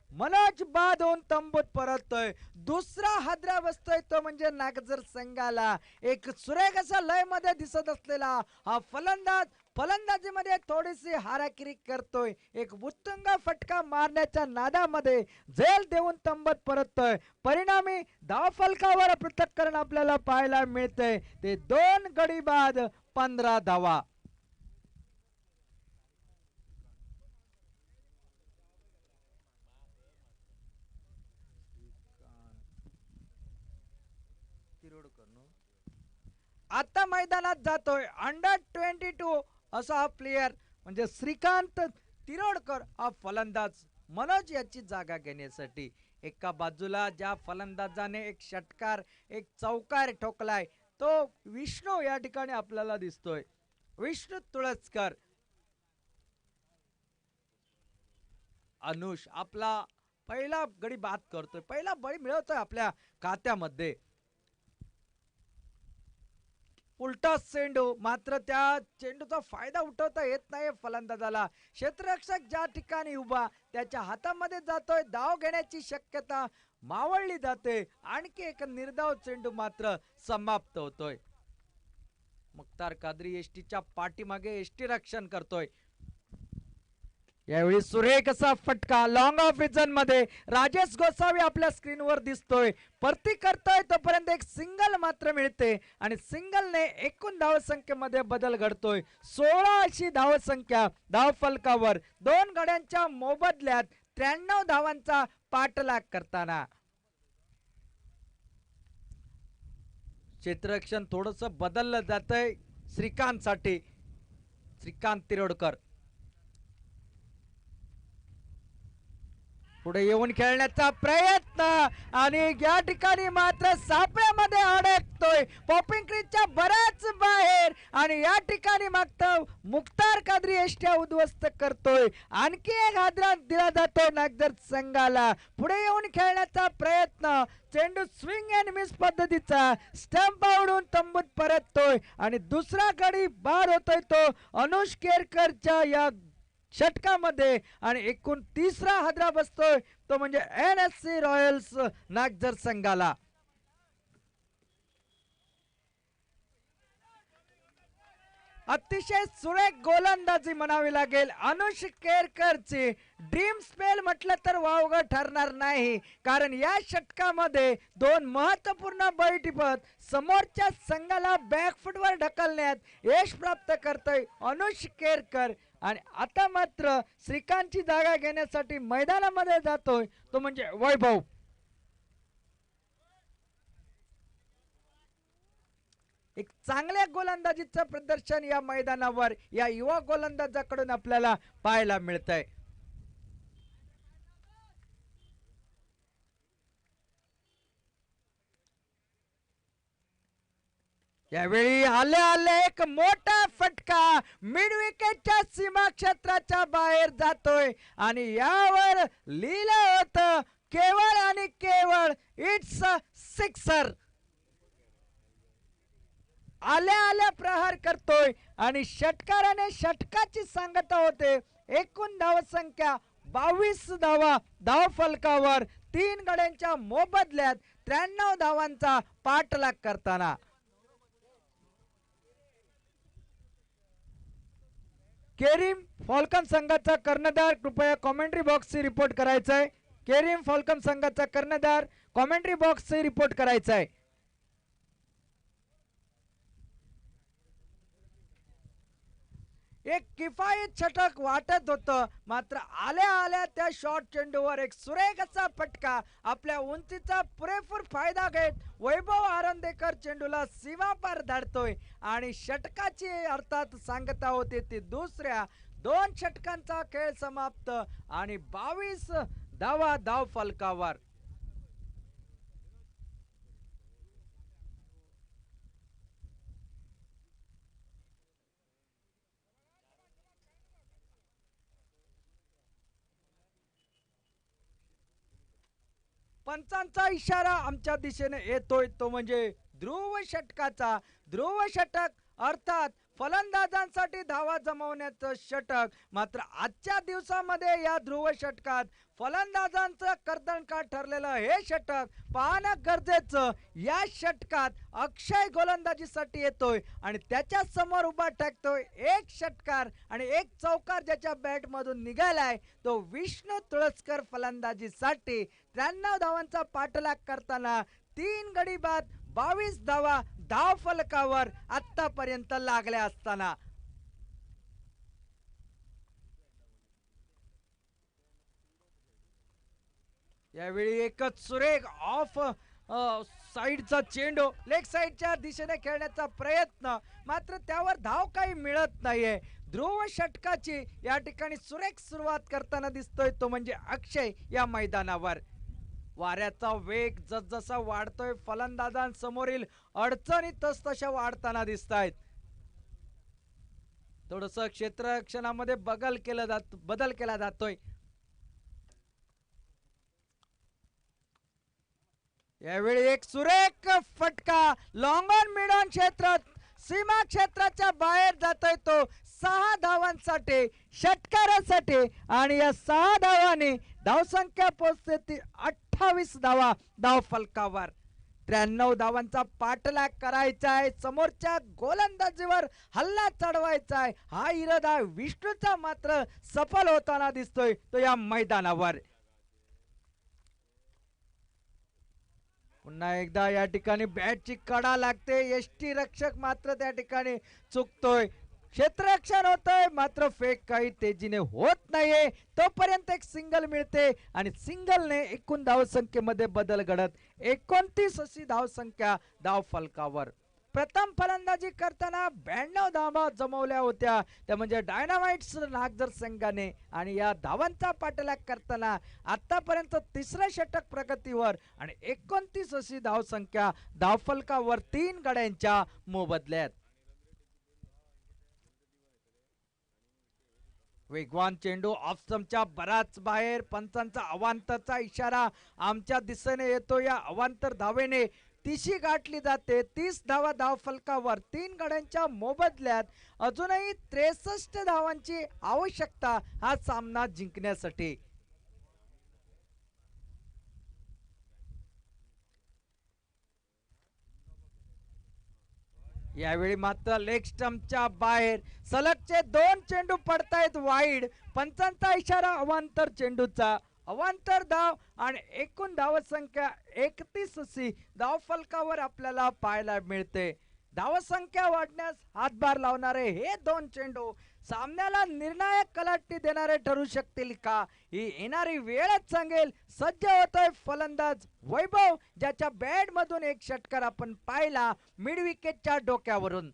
मनोज बाद होऊन तंबूत परततोय. दुसरा हादरा बसतोय तो म्हणजे नागझर संघाला. एक सुरेख असा लय मध्ये दिसत असलेला हा फलंदाज फलंदाजीमध्ये थोडीशी हाराकिरी करतोय. एक उत्तुंग फटका मारण्याच्या नादामध्ये झेल देऊन तंबूत परततोय. परिणामी धावफलकावर पृथक्करण आपल्याला पाहायला मिळतंय ते 2 गडी बाद 15 धावा. आता मैदानात जातोय अंडर-22 असा हा प्लेयर म्हणजे श्रीकांत तिरोडकर हा फलंदाज मनोज याची जागा घेण्यासाठी. एका बाजूला ज्या फलंदाजाने एक षटकार एक चौकार ठोकलाय तो विष्णू या ठिकाणी आपल्याला दिसतोय. विष्णू तुळसकर. अनुष आपला पहिला गडी बाद करतोय. पहिला बळी मिळवतोय आपल्या खात्यामध्ये. उलटा चेंडू मात्र त्या चेंडूचा फायदा उठवता येत नाही फलंदाजाला. क्षेत्ररक्षक ज्या ठिकाणी उभा त्याच्या हातामध्ये जातोय. धाव घेण्याची शक्यता मावळली जाते. आणखी एक निर्धाव चेंडू मात्र समाप्त होतोय. मुख्तार कादरी एसटीच्या पाठीमागे एसटी रक्षण करतोय. यावेळी सुरेख असा फटका लॉंग ऑफ रिजन मध्ये राजेश गोसावी आपल्या स्क्रीनवर दिसतोय. परती करतोय तोपर्यंत एक सिंगल मात्र मिळते आणि सिंगलने एकूण धावसंख्येमध्ये बदल घडतोय. 16 अशी धावसंख्या धावफलकावर दोन गड्यांच्या मोबदल्यात 93 धावांचा पाठलाग करताना. क्षेत्ररक्षण थोडस बदललं जातंय श्रीकांत साठी. श्रीकांत तिरोडकर पुढे येऊन खेळण्याचा प्रयत्न आणि या ठिकाणी मात्र सापळ्यामध्ये अडकतोय. पॉपिंग क्रीजच्या बऱ्याच बाहेर आणि या ठिकाणी मागतो मुख्तार कादरी एष्ट्या उद्ध्वस्त करतोय. आणखी एक हादरा दिला जातो नागझर संघाला. पुढे येऊन खेळण्याचा प्रयत्न, चेंडू स्विंग अँड मिस पद्धतीचा स्टंप आवडून तंबूत परततोय आणि दुसरा गडी बाद होतोय तो अनुष केरकरच्या या षटकामध्ये आणि एकूण तिसरा हादरा बसतोय तो म्हणजे NSC रॉयल्स नागझर संघाला. अतिशय सुरेख गोलंदाजी म्हणावी लागेल अनुष केरकरची. ड्रीम स्पेल म्हटलं तर वावगं ठरणार नाही, कारण या षटकामध्ये दोन महत्वपूर्ण बळीटिपत समोरच्या संघाला बॅकफुटवर ढकलण्यात यश प्राप्त करतोय अनुष केरकर. आणि आता मात्र श्रीकांतची जागा घेण्यासाठी मैदानामध्ये जातोय तो म्हणजे वैभव. एक चांगल्या गोलंदाजीचं प्रदर्शन या मैदानावर या युवा गोलंदाजाकडून आपल्याला पाहायला मिळतंय. यावेळी आले एक मोठा फटका मिड विकेटच्या सीमा क्षेत्राच्या बाहेर जातोय आणि यावर लिहिलं होतं केवळ आणि केवळ इट्स अ सिक्सर. आल्या प्रहार करतोय आणि षटकाराने षटकाची सांगता होते. एकूण धावसंख्या 22 धावा धावफलकावर तीन गड्यांच्या मोबदल्यात 93 धावांचा पाठलाग करताना. केरिम फॉल्कन संघाचा कर्णधार कृपया कॉमेंट्री बॉक्सची रिपोर्ट करायचंय. केरिम फॉल्कन संघाचा कर्णधार कॉमेंट्री बॉक्सची रिपोर्ट करायचंय. एक किफायत षटक वाटत होतं, मात्र आल्या त्या शॉर्ट चेंडूवर एक सुरेख असा फटका आपल्या उंचीचा पुरेपूर फायदा घेत वैभव आरंदेकर चेंडूला सीमापार धाडतोय आणि षटकाची अर्थात सांगता होते ती दुसऱ्या दोन षटकांचा खेळ समाप्त आणि 22 धावा धाव फलकावर. पंचांचा इशारा आमच्या दिशेने येतोय तो म्हणजे ध्रुव षटकाचा. ध्रुव षटक अर्थात फलंदाजांसाठी धावा जमवण्याचं षटक. मात्र आजच्या दिवसामध्ये या ध्रुव षटकात फलंदाजांचं कर्दनकाठ ठरलेलं हे षटक पाहणं गरजेचं. या षटकात अक्षय गोलंदाजीसाठी येतोय आणि त्याच्या समोर उभा टाकतोय एक षटकार आणि एक चौकार ज्याच्या बॅट मधून निघालाय तो विष्णू तुळसकर फलंदाजीसाठी. 93 धावांचा पाठलाग करताना तीन गडी बाद 22 धावा धाव फलकावर आतापर्यंत लागल्या असताना. यावेळी एकच सुरेख ऑफ साइडचा चेंडू लेग साइडच्या दिशेने खेळण्याचा प्रयत्न, मात्र त्यावर धाव काही मिळत नाहीये. ध्रुव षटकाची या ठिकाणी सुरेख सुरुवात करताना दिसतोय तो म्हणजे अक्षय या मैदानावर. वाऱ्याचा वेग जसजसा वाढतोय फलंदाजांसमोरील अडचणी तसतशा वाढताना दिसतायत. थोडस क्षेत्ररक्षणामध्ये बदल केला जातोय. यावेळी एक सुरेख फटका लॉंग ऑन मिड ऑन क्षेत्रात सीमा क्षेत्राच्या बाहेर जातोय तो 6 धावांसाठी षटकारासाठी आणि या 6 धावांनी धावसंख्या पोहोचते ती 28 धावा धाव फलकावर. 93 धावांचा पाठलाग करायचा आहे, समोरच्या गोलंदाजीवर हल्ला चढवायचा आहे. हा इरादा विष्णूचा मात्र सफल होताना दिसतोय तो या मैदानावर. पुन्हा एकदा या ठिकाणी बॅटची कडा लागते, यष्टी रक्षक मात्र त्या ठिकाणी चुकतोय, क्षेत्ररक्षण होतंय मात्र फेक काही तेजीने होत नाहीये. तोपर्यंत एक सिंगल मिळते आणि सिंगलने एकूण धावसंख्येमध्ये बदल घडत 29 अशी धावसंख्या धाव फलकावर. प्रथम फलंदाजी करताना 92 धावा जमवल्या होत्या त्या म्हणजे डायनामाइट्स नागझर संघाने, आणि या धावांचा पाठलाग करताना आतापर्यंत तिसरं षटक प्रगतीवर आणि 29 अशी धावसंख्या धावफलकावर 3 गड्यांच्या मोबदल्यात. वेगवान चेंडू ऑफस्टंपच्या बराच बाहेर, पंचांचा अवांतरचा इशारा आमच्या दिशेने येतो. या अवांतर धावेने 30 गाठली जाते. 30 धावा धाव फलकावर 3 गड्यांच्या मोबदल्यात. अजूनही 63 धावांची आवश्यकता हा सामना जिंकण्यासाठी. यावेळी मात्र लेग स्टंपच्या बाहेर सलगचे 2 चेंडू पडतायत वाईड. पंचांचा इशारा अवांतर चेंडूचा. अवांतर धाव आणि एकूण धावसंख्या 31 अशी धाव फलकावर आपल्याला पाहायला मिळते. धावसंख्या वाढण्यास हातभार लावणारे हे 2 चेंडू सामन्याला निर्णायक कलाटणी देणारे ठरू शकतील का, ही येणारी वेळच सांगेल. सज्ज होतोय फलंदाज वैभव, ज्याच्या बॅट मधून एक षटकार आपण पाहिला मिड विकेटच्या डोक्यावरून.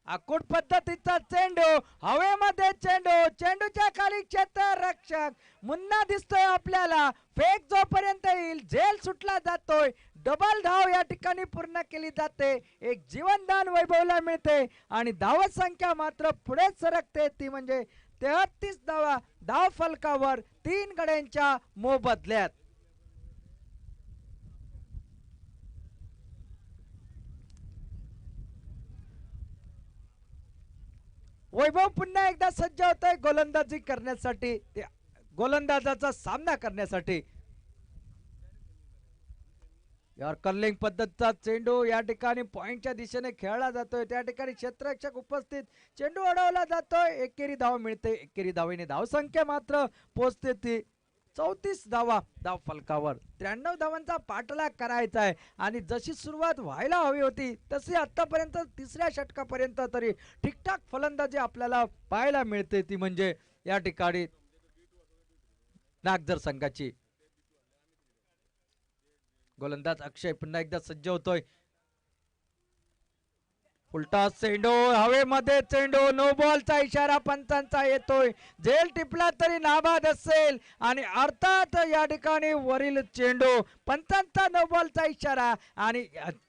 आखूड पद्धतीचा चेंडू, हवेमध्ये चेंडू, चेंडूच्या खाली क्षेत्ररक्षक मुन्ना दिसतोय आपल्याला. फेक जोपर्यंत येईल झेल सुटला जातोय. डबल धाव या ठिकाणी पूर्ण केली जाते. एक जीवनदान वैभवला मिळते आणि धावसंख्या मात्र पुढे सरकते, ती म्हणजे 33 धावा धाव फलकावर 3 गड्यांच्या मोबदल्यात. वैभव पुन्हा एकदा सज्ज होत आहे गोलंदाजी करण्यासाठी, गोलंदाजाचा सामना करण्यासाठी. यार कर्लिंग पद्धतीचा चेंडू या ठिकाणी पॉइंटच्या दिशेने खेळला जातोय. त्या ठिकाणी क्षेत्ररक्षक उपस्थित, चेंडू अडवला जातोय. एकेरी धाव मिळते. एकेरी धावेने धावसंख्या मात्र पोहोचते ती 34 धावा धाव फलकावर. 93 धावांचा पाठलाग करायचा आहे आणि जशी सुरुवात व्हायला हवी होती तशी आतापर्यंत तिसऱ्या षटकापर्यंत तरी ठीकठाक फलंदाजी आपल्याला पाहायला मिळते, ती म्हणजे या ठिकाणी नागझर संघाची. गोलंदाज अक्षय पुन्हा एकदा सज्ज होतोय. उलटा चेंडू, हवेमध्ये चेंडू, नो बॉलचा इशारा पंचांचा येतोय. झेल टिपला तरी नाबाद असेल आणि अर्थात या ठिकाणी वरील चेंडू, पंचांचा नो बॉलचा इशारा आणि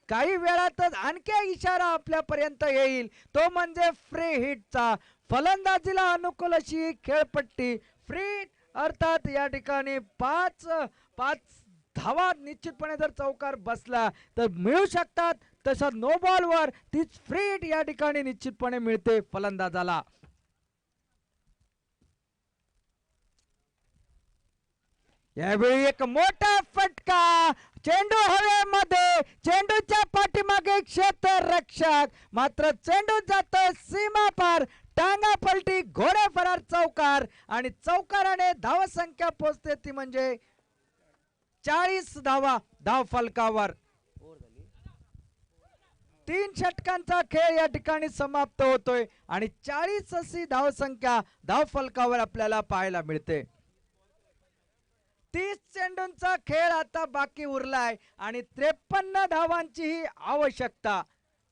काही वेळातच आणखी इशारा आपल्यापर्यंत येईल, तो म्हणजे फ्री हिटचा. फलंदाजीला अनुकूल अशी खेळपट्टी फ्री हिट, अर्थात या ठिकाणी 5 धावा निश्चितपणे जर चौकार बसला तर मिळू शकतात, तसा नो बॉल वर तीच फ्री हिट या ठिकाणी निश्चितपणे मिळते फलंदाजाला. यावेळी एक मोठा फटका, चेंडू हवेमध्ये, चेंडूच्या पाठीमागे क्षेत्ररक्षक, मात्र चेंडू जातोय सीमा पार, टांगा पलटी, घोडे फरार, चौकार आणि चौकाराने धावसंख्या पोहोचते ती म्हणजे 40 धावा धाव फलकावर. 3 षटकांचा खेळ या ठिकाणी समाप्त होतोय आणि 40 अशी धावसंख्या धाव फलकावर आपल्याला पाहायला मिळते. 30 चेंडूंचा खेळ आता बाकी उरलाय आणि 53 धावांची ही आवश्यकता.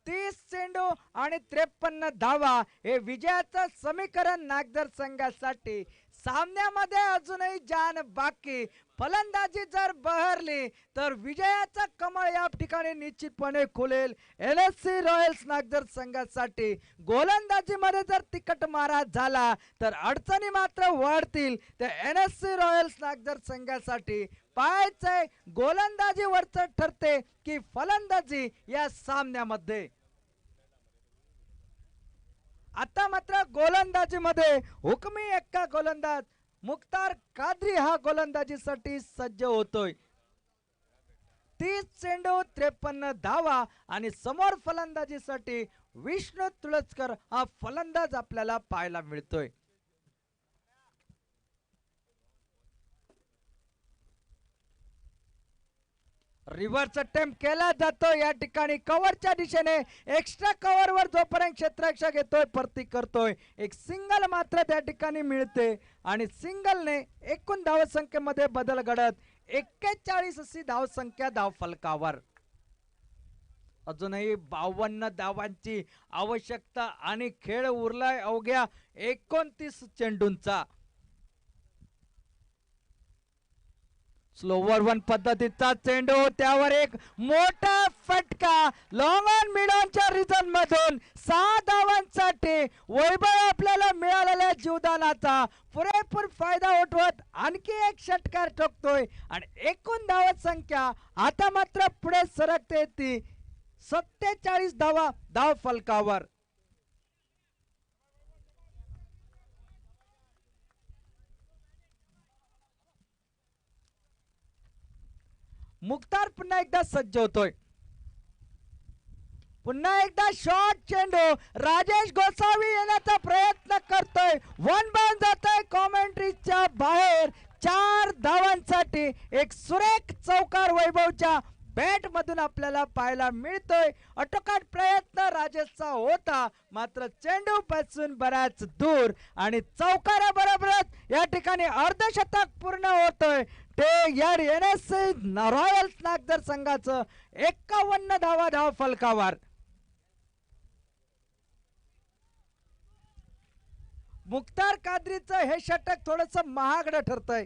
30 चेंडू आणि 53 धावा हे विजयाचं समीकरण नागझर संघासाठी. सामन्यामध्ये अजूनही जान बाकी. फलंदाजी जर बहरली तर विजयाचा कमळ या ठिकाणी निश्चितपणे खुलेल NSC रॉयल्स नागझर संघासाठी. गोलंदाजीमध्ये जर तिकट मारा झाला तर अडचणी मात्र वाढतील त्या NSC रॉयल्स नागझर संघासाठी. पाहायचंय गोलंदाजीवरच ठरते की फलंदाजी या सामन्यामध्ये. आता मात्र गोलंदाजीमध्ये हुकमी एक्का गोलंदाज मुख्तार कादरी हा गोलंदाजीसाठी सज्ज होतोय. 30 चेंडू 53 धावा आणि समोर फलंदाजीसाठी विष्णू तुळसकर हा फलंदाज आपल्याला पाहायला मिळतोय. रिव्हर्स अटेम्प्ट केला जातो या ठिकाणी कव्हरच्या दिशेने. एक्स्ट्रा कव्हरवर जोपर्यंत क्षेत्ररक्षक येतोय परती करतोय. एक सिंगल मात्र त्या ठिकाणी मिळते आणि सिंगलने एकूण धावसंख्येमध्ये बदल घडत 41 अशी धावसंख्या धावफलकावर. अजूनही 52 धावांची आवश्यकता आणि खेळ उरलाय अवघ्या 29 चेंडूंचा. स्लोवर वन पद्धतीचा चेंडू, त्यावर एक मोठा फटका. लॉंग ऑन मिड ऑनच्या रिजन मधून 6 धावांसाठी वैभव आपल्याला मिळालेल्या जीवदानाचा पुरेपूर फायदा उठवत आणखी एक षटकार ठोकतोय आणि एकूण धावत संख्या आता मात्र पुढे सरकते ती 47 धावा धाव फलकावर. मुख्तार पुन्हा एकदा सज्ज होतोय. पुन्हा एकदा शॉर्ट चेंडू. राजेश गोसावी येण्याचा प्रयत्न करतोय. वन बाउंड जातोय कॉमेंट्रीच्या बाहेर. 4 धावांसाठी एक सुरेख चौकार वैभवच्या बॅट मधून आपल्याला पाहायला मिळतोय. अटोकाट प्रयत्न राजेशचा होता मात्र चेंडू पासून बराच दूर आणि चौकाराबरोबरच या ठिकाणी अर्धशतक पूर्ण होतोय. ते या रॉयल्स नागझर संघाचं 51 धावा धाव फलकावर. मुख्तार कादरीचं हे षटक थोडस महागडं ठरतंय.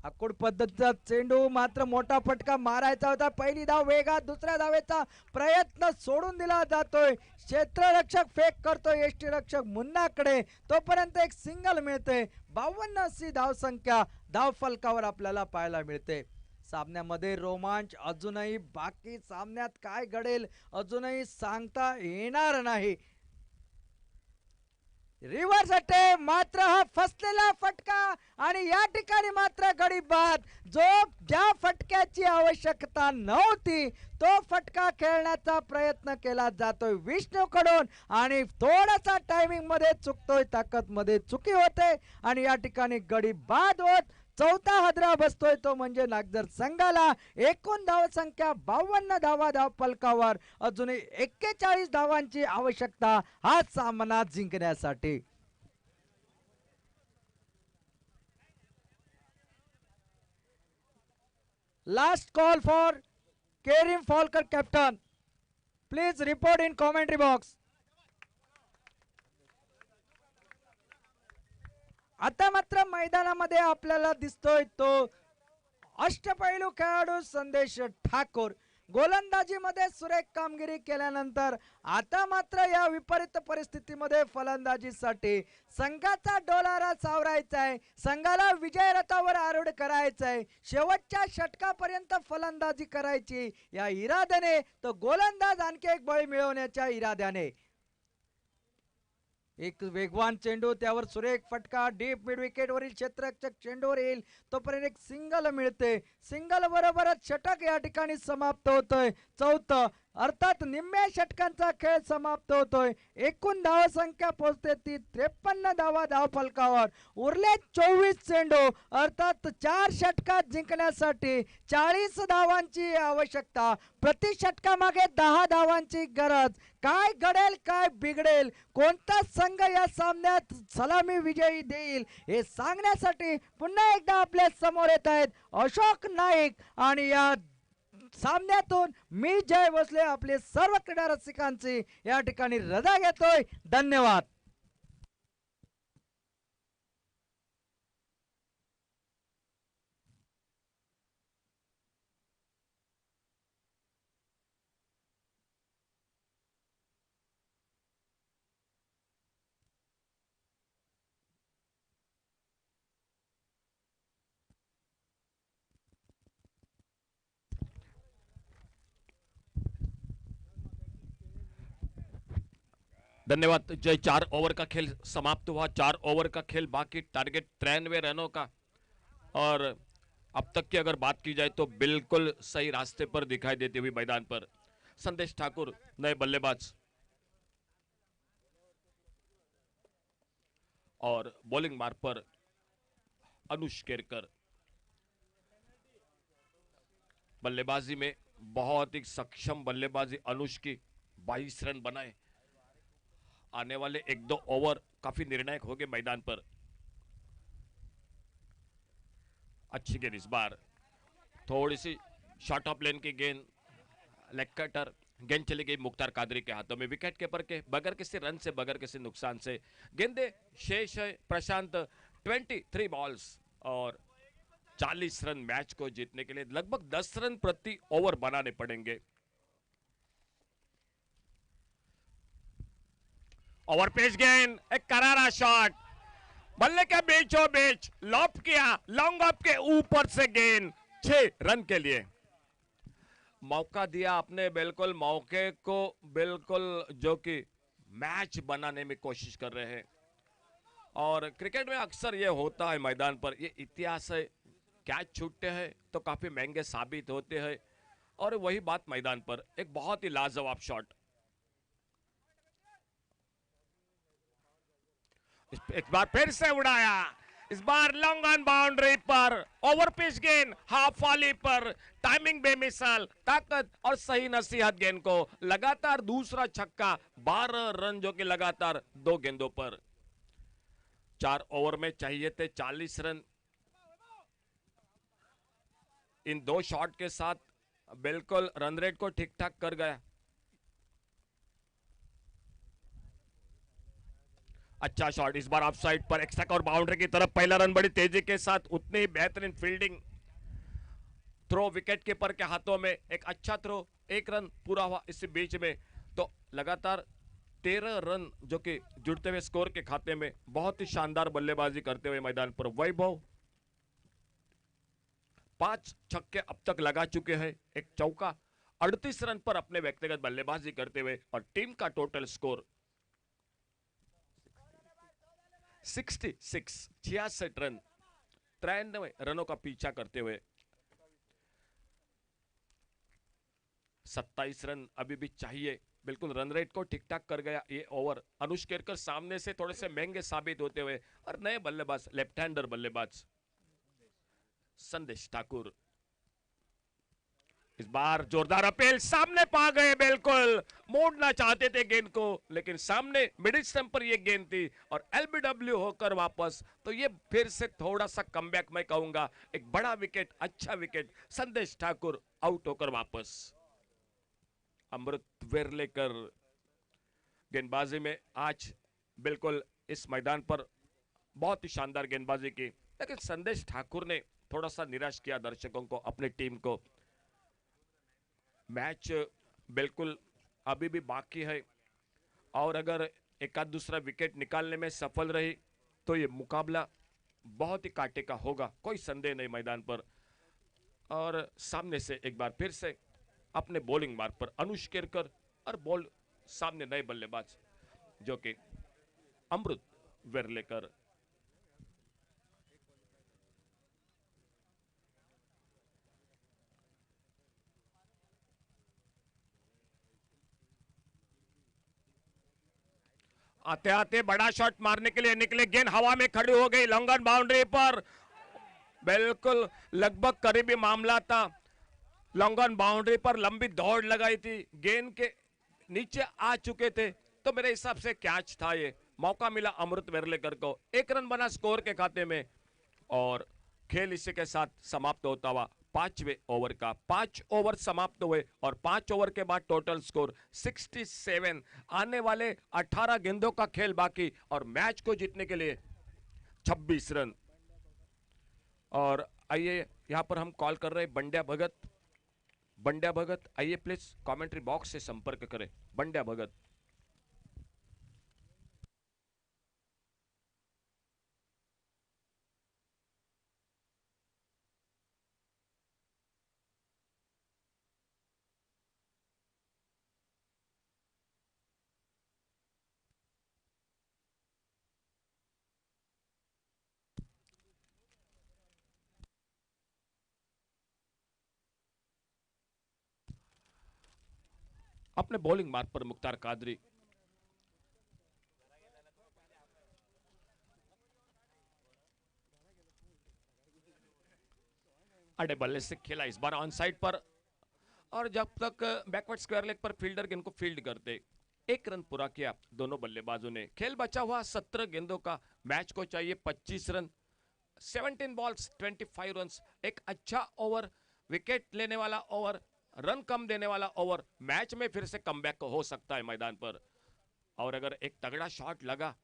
आखूड पद्धतीचा चेंडू मात्र मोठा फटका मारायचा होता. पहिली धाव वेगात, दुसऱ्या धावेचा प्रयत्न सोडून दिला जातोय. क्षेत्ररक्षक फेक करतोय यष्टीरक्षक मुन्नाकडे. तोपर्यंत एक सिंगल मिळते. 52 अशी धावसंख्या धाव फलकावर आपल्याला पाहायला मिळते. सामन्यामध्ये रोमांच अजूनही बाकी. सामन्यात काय घडेल अजूनही सांगता येणार नाही. रिव्हर्स अटॅक मात्र हा फसलेला फटका आणि या ठिकाणी मात्र गडी बाद. जो ज्या फटक्याची आवश्यकता नव्हती तो फटका खेळण्याचा प्रयत्न केला जातोय विष्णूकडून आणि थोडासा टायमिंग मध्ये चुकतोय, ताकद मध्ये चुकी होते आणि या ठिकाणी गडी बाद होत चौथा हादरा बसतोय तो म्हणजे नागझर संघाला. एकूण धावसंख्या 52 धावा धाव फलकावर. अजूनही 41 धावांची आवश्यकता हा सामना जिंकण्यासाठी. Last call for Karim Phalkar captain. Please report in commentary box. आता मात्र मैदानामध्ये आपल्याला दिसतोय तो अष्टपैलू खेळाडू संदेश ठाकूर. गोलंदाजीमध्ये सुरेख कामगिरी केल्यानंतर आता मात्र या विपरीत परिस्थितीमध्ये फलंदाजीसाठी संघाचा डोलारा सावरायचा आहे. संघाला विजय रथावर आरूढ करायचा आहे. शेवटच्या षटकापर्यंत फलंदाजी करायची या इराद्याने, तो गोलंदाज आणखी एक बळी मिळवण्याच्या इराद्याने. एक वेगवान चेंडू, त्यावर सुरेख फटका. डीप मिड विकेट वरील क्षेत्ररक्षक चेंडूवर येईल तोपर्यंत एक सिंगल मिळते. सिंगल बरोबरच षटक या ठिकाणी समाप्त होतोय. चौथं अर्थात निम्म्या षटकांचा खेळ समाप्त होतोय. एकूण धावसंख्या पोहोचते ती 53 धावा धाव फलकावर. उरले 24 चेंडू अर्थात 4 षटकात जिंकण्यासाठी 40 धावांची आवश्यकता. प्रति षटकामागे 10 धावांची गरज. काय घडेल काय बिघडेल, कोणता संघ या सामन्यात सलामी विजयी देईल हे सांगण्यासाठी पुन्हा एकदा आपल्या समोर येत आहेत अशोक नाईक आणि या सामन्यातून मी जय भोसले आपले सर्व क्रीडा रसिकांची या ठिकाणी रजा घेतोय. धन्यवाद. धन्यवाद जय। 4 ओवर का खेल समाप्त हुआ। 4 ओवर का खेल बाकी, टारगेट 93 रनों का। और अब तक की अगर बात की जाए तो बिल्कुल सही रास्ते पर दिखाई देती हुई मैदान पर संदेश ठाकुर नए बल्लेबाज, और बॉलिंग मार्ग पर अनुष केरकर। बल्लेबाजी में बहुत ही सक्षम बल्लेबाजी अनुष की, 22 रन बनाए। आने वाले 1-2 ओवर काफी निर्णायक हो गए मैदान पर। अच्छी गेंद इस बार, थोड़ी सी शॉर्ट ऑफ लेन की गेंद, लेग कटर। गेंद चली गई मुख्तार कादरी के हाथों में, विकेट कीपर के बगैर किसी रन से, बगैर किसी नुकसान से। गेंदे शेष है प्रशांत, 23 बॉल्स और 40 रन। मैच को जीतने के लिए लगभग 10 रन प्रति ओवर बनाने पड़ेंगे। ओवर पेस गेंद, एक करारा शॉट, बल्ले के बीचों बीच लॉप किया, लॉन्ग ऑफ के ऊपर से गेंद, 6 रन के लिए। मौका दिया आपने, बिल्कुल मौके को, बिल्कुल जो कि मैच बनाने में कोशिश कर रहे हैं। और क्रिकेट में अक्सर ये होता है मैदान पर, ये इतिहास है, कैच छूटते हैं तो काफी महंगे साबित होते हैं। और वही बात मैदान पर, एक बहुत ही लाजवाब शॉट। एक बार फिर से उड़ाया, इस बार लॉन्ग ऑन बाउंड्री पर, ओवर पिच गेंद, हाफ वाली पर, टाइमिंग बेमिसाल, ताकत और सही नसीहत गेंद को, लगातार दूसरा छक्का, 12 रन जो कि लगातार 2 गेंदों पर। 4 ओवर में चाहिए थे 40 रन। इन 2 शॉट के साथ बिल्कुल रन रेट को ठीक ठाक कर गया। अच्छा शॉट इस बार ऑफ साइड पर, एक्स्ट्रा और बाउंड्री की तरफ पहला रन बड़ी तेजी के साथ, उतनी ही बेहतरीन फील्डिंग। थ्रो विकेट कीपर के हाथों में, एक अच्छा थ्रो, 1 रन पूरा हुआ इसी बीच में। तो लगातार 13 रन जो कि जुड़ते हुए स्कोर के खाते में। बहुत ही शानदार बल्लेबाजी करते हुए मैदान पर वैभव, 5 छक्के अब तक लगा चुके हैं, एक चौका, 38 रन पर अपने व्यक्तिगत बल्लेबाजी करते हुए। और टीम का टोटल स्कोर 66 रन, 93 रनों का पीछा करते हुए। 27 रन अभी भी चाहिए, बिल्कुल रन रेट को ठीक ठाक कर गया ये ओवर। अनुष केरकर सामने से थोड़े से महंगे साबित होते हुए, और नए बल्लेबाज, लेफ्ट हैंडर बल्लेबाज संदेश ठाकुर। इस बार जोरदार अपील, सामने पा गए, बिल्कुल मोड़ना चाहते थे गेंद को, लेकिन सामने मिडिल स्टंप पर ये गेंद थी और एलबीडब्ल्यू होकर वापस। तो ये फिर से थोड़ा सा कमबैक मैं कहूंगा, एक बड़ा विकेट, अच्छा विकेट, संदेश ठाकुर आउट होकर वापस। अमृत वेरलेकर गेंदबाजी में आज बिल्कुल इस मैदान पर बहुत ही शानदार गेंदबाजी की, लेकिन संदेश ठाकुर ने थोड़ा सा निराश किया दर्शकों को, अपनी टीम को। मैच बिल्कुल अभी भी बाकी है, और अगर एक आध दूसरा विकेट निकालने में सफल रही तो ये मुकाबला बहुत ही कांटे का होगा, कोई संदेह नहीं मैदान पर। और सामने से एक बार फिर से अपने बॉलिंग मार्ग पर अनुष केरकर, और बॉल सामने नए बल्लेबाज जो कि अमृत वेरलेकर। आते आते बड़ा शॉट मारने के लिए निकले, गेंद हवा में खड़ी हो गई, लॉन्ग ऑन बाउंड्री पर, बिल्कुल लगभग करीबी मामला था। लॉन्ग ऑन बाउंड्री पर लंबी दौड़ लगाई थी, गेंद के नीचे आ चुके थे, तो मेरे हिसाब से कैच था ये। मौका मिला अमृत वेरलेकर को, 1 रन बना स्कोर के खाते में। और खेल इसी के साथ समाप्त होता हुआ 5वें ओवर का, 5 ओवर समाप्त हुए और 5 ओवर के बाद टोटल स्कोर 67। आने वाले 18 गेंदों का खेल बाकी, और मैच को जीतने के लिए 26 रन। और आइए यहां पर हम कॉल कर रहे हैं बंड्या भगत। बंड्या भगत आइए प्लीज कमेंट्री बॉक्स से संपर्क करें, बंड्या भगत। अपने बॉलिंग मार्ग पर मुख्तार कादरी। अड़े बल्ले से खेला इस बार ऑन साइड पर, और जब तक बैकवर्ड स्क्वायर लेग पर फील्डर गेंद को फील्ड करते, 1 रन पूरा किया दोनों बल्लेबाजों ने। खेल बचा हुआ 17 गेंदों का, मैच को चाहिए 25 रन। 17 बॉल्स 25 रन्स, एक अच्छा ओवर, विकेट लेने वाला ओवर, रन कम देने वाला ओवर, मैच में फिर से कमबैक हो सकता है मैदान पर। और अगर एक तगड़ा शॉट लगा,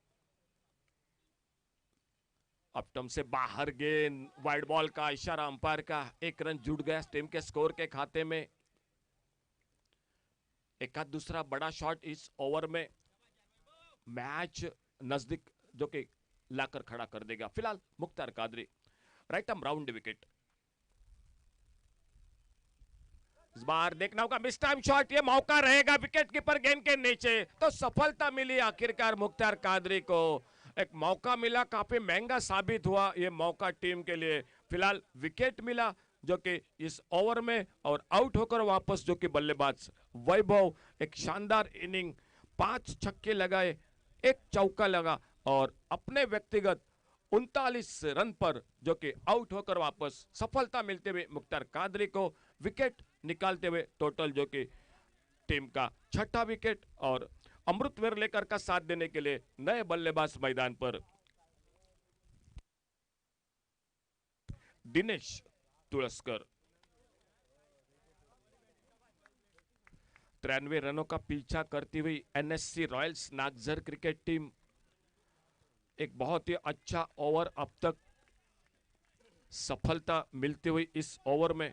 अपटम से बाहर गेंद, वाइड बॉल का इशारा अंपायर का, 1 रन जुड़ गया टीम के स्कोर के खाते में। एक आध दूसरा बड़ा शॉट इस ओवर में मैच नजदीक जो कि लाकर खड़ा कर देगा। फिलहाल Mukhtar Qadri, right arm round wicket. इस बार देखना होगा मिस टाइम शॉट, ये मौका रहेगा विकेट कीपर गेंद के नीचे, तो सफलता मिली आखिरकार मुख्तार कादरी को। एक मौका मिला, काफी महंगा साबित हुआ ये मौका टीम के लिए। फिलहाल विकेट मिला जो कि इस ओवर में, और आउट होकर वापस जो कि बल्लेबाज वैभव, एक शानदार इनिंग, 5 छक्के लगाए, 1 चौका लगा, और अपने व्यक्तिगत 39 रन पर जो कि आउट होकर वापस सफलता मिलते हुए मुख्तार कादरी को विकेट निकालते हुए टोटल जो कि टीम का 6ठा विकेट। और अमृत वेरलेकर का साथ देने के लिए नए बल्लेबाज मैदान पर दिनेश तुलस्कर। 93 रनों का पीछा करती हुई एनएससी रॉयल्स नागजर क्रिकेट टीम, एक बहुत ही अच्छा ओवर अब तक सफलता मिलती हुई इस ओवर में।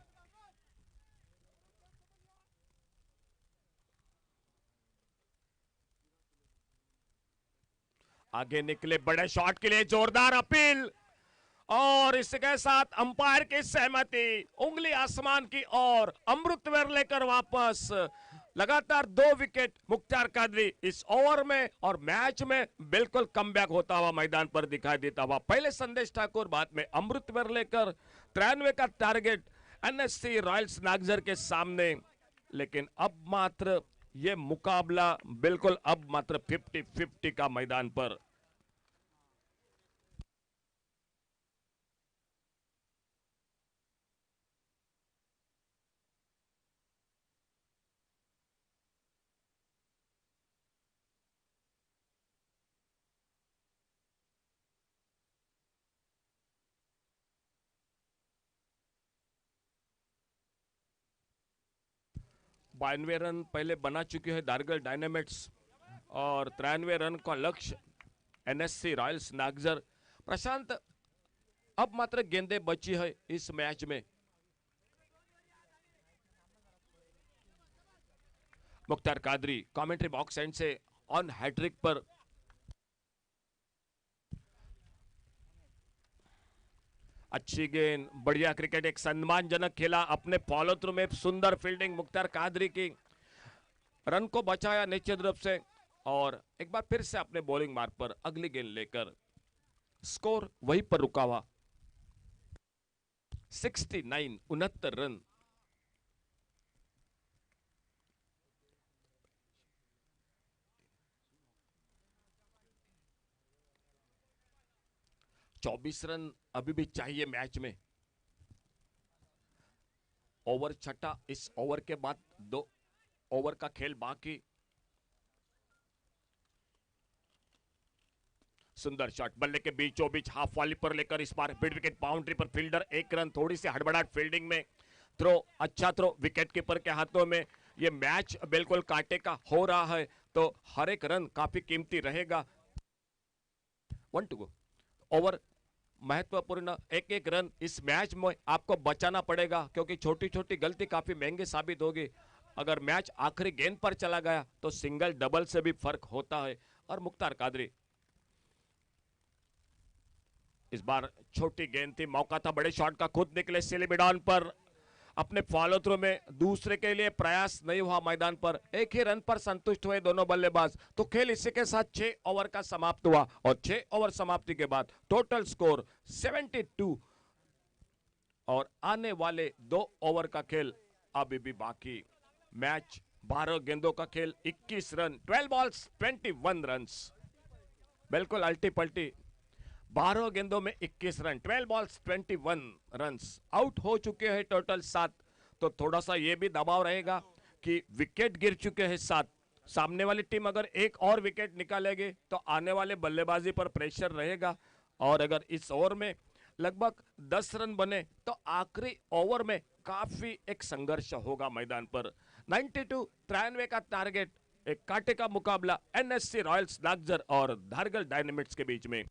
आगे निकले बड़े शॉट के लिए जोरदार अपील, और इसके साथ अंपायर की सहमति, उंगली आसमान की ओर, अमृत वेरलेकर वापस। लगातार 2 विकेट मुख्तार कादरी इस ओवर में, और मैच में बिल्कुल कमबैक होता हुआ मैदान पर दिखाई देता हुआ। पहले संदेश ठाकुर, बाद में अमृत वेरलेकर। 93 का टारगेट एनएससी रॉयल्स नागजर के सामने, लेकिन अब मात्र ये मुकाबला बिल्कुल अब मात्र 50-50 का मैदान पर। बानवे रन पहले बना चुके हैं दारगल डायनामिट्स, और 93 रन का लक्ष्य एनएससी रॉयल्स नागजर। प्रशांत, अब मात्र गेंदें बची है इस मैच में। Mukhtar Qadri commentary box and से ऑन हैट्रिक पर। अच्छी गेंद, बढ़िया क्रिकेट, एक सम्मानजनक खेला, अपने फॉलो थ्रू में सुंदर फील्डिंग मुख्तार कादरी की, रन को बचाया निश्चित रूप से, और एक बार फिर से अपने बॉलिंग मार्ग पर अगली गेंद लेकर स्कोर वहीं पर रुका हुआ 69 रन। चौबीस रन अभी भी चाहिए मैच में। ओवर 6ठा, इस ओवर के बाद 2 ओवर का खेल बाकी। सुंदर शॉट, बल्ले के बीचों बीच हाफ वाली पर लेकर इस बार मिड विकेट बाउंड्री पर फील्डर 1 रन, थोड़ी सी हड़बड़ाहट फील्डिंग में, थ्रो अच्छा थ्रो विकेट कीपर के हाथों में। ये मैच बिल्कुल कांटे का हो रहा है, तो हर एक रन काफी कीमती रहेगा। 1 टू गो, ओवर महत्वपूर्ण, एक एक रन इस मैच में आपको बचाना पड़ेगा, क्योंकि छोटी छोटी गलती काफी महंगी साबित होगी। अगर मैच आखिरी गेंद पर चला गया तो सिंगल डबल से भी फर्क होता है। और मुख्तार कादरी, इस बार छोटी गेंद थी, मौका था बड़े शॉट का, खुद निकले सिलिमिडॉन पर, अपने फॉलो थ्रू में दूसरे के लिए प्रयास नहीं हुआ मैदान पर, एक ही रन पर संतुष्ट हुए दोनों बल्लेबाज। तो खेल इसी के साथ 6 ओवर का समाप्त हुआ, और 6 ओवर समाप्ति के बाद टोटल स्कोर 72, और आने वाले 2 ओवर का खेल अभी भी बाकी। मैच 12 गेंदों का खेल, 21 रन, 12 बॉल्स 21 रन्स। बिल्कुल अल्टी पल्टी, 12 गेंदों में 21 रन, 12 बॉल्स 21 रन्स। आउट हो चुके हैं टोटल 7। तो थोड़ा सा ये भी दबाव रहेगा कि विकेट गिर चुके हैं 7। सामने वाली टीम अगर एक और विकेट निकालेगी तो आने वाले बल्लेबाजी पर प्रेशर रहेगा। और अगर इस ओवर में लगभग 10 रन बने तो आखिरी ओवर में काफी एक संघर्ष होगा मैदान पर। 92 93 का टारगेट, एक कांटे का मुकाबला एनएससी रॉयल्स नागजर और धारगल डायनामिट्स के बीच में।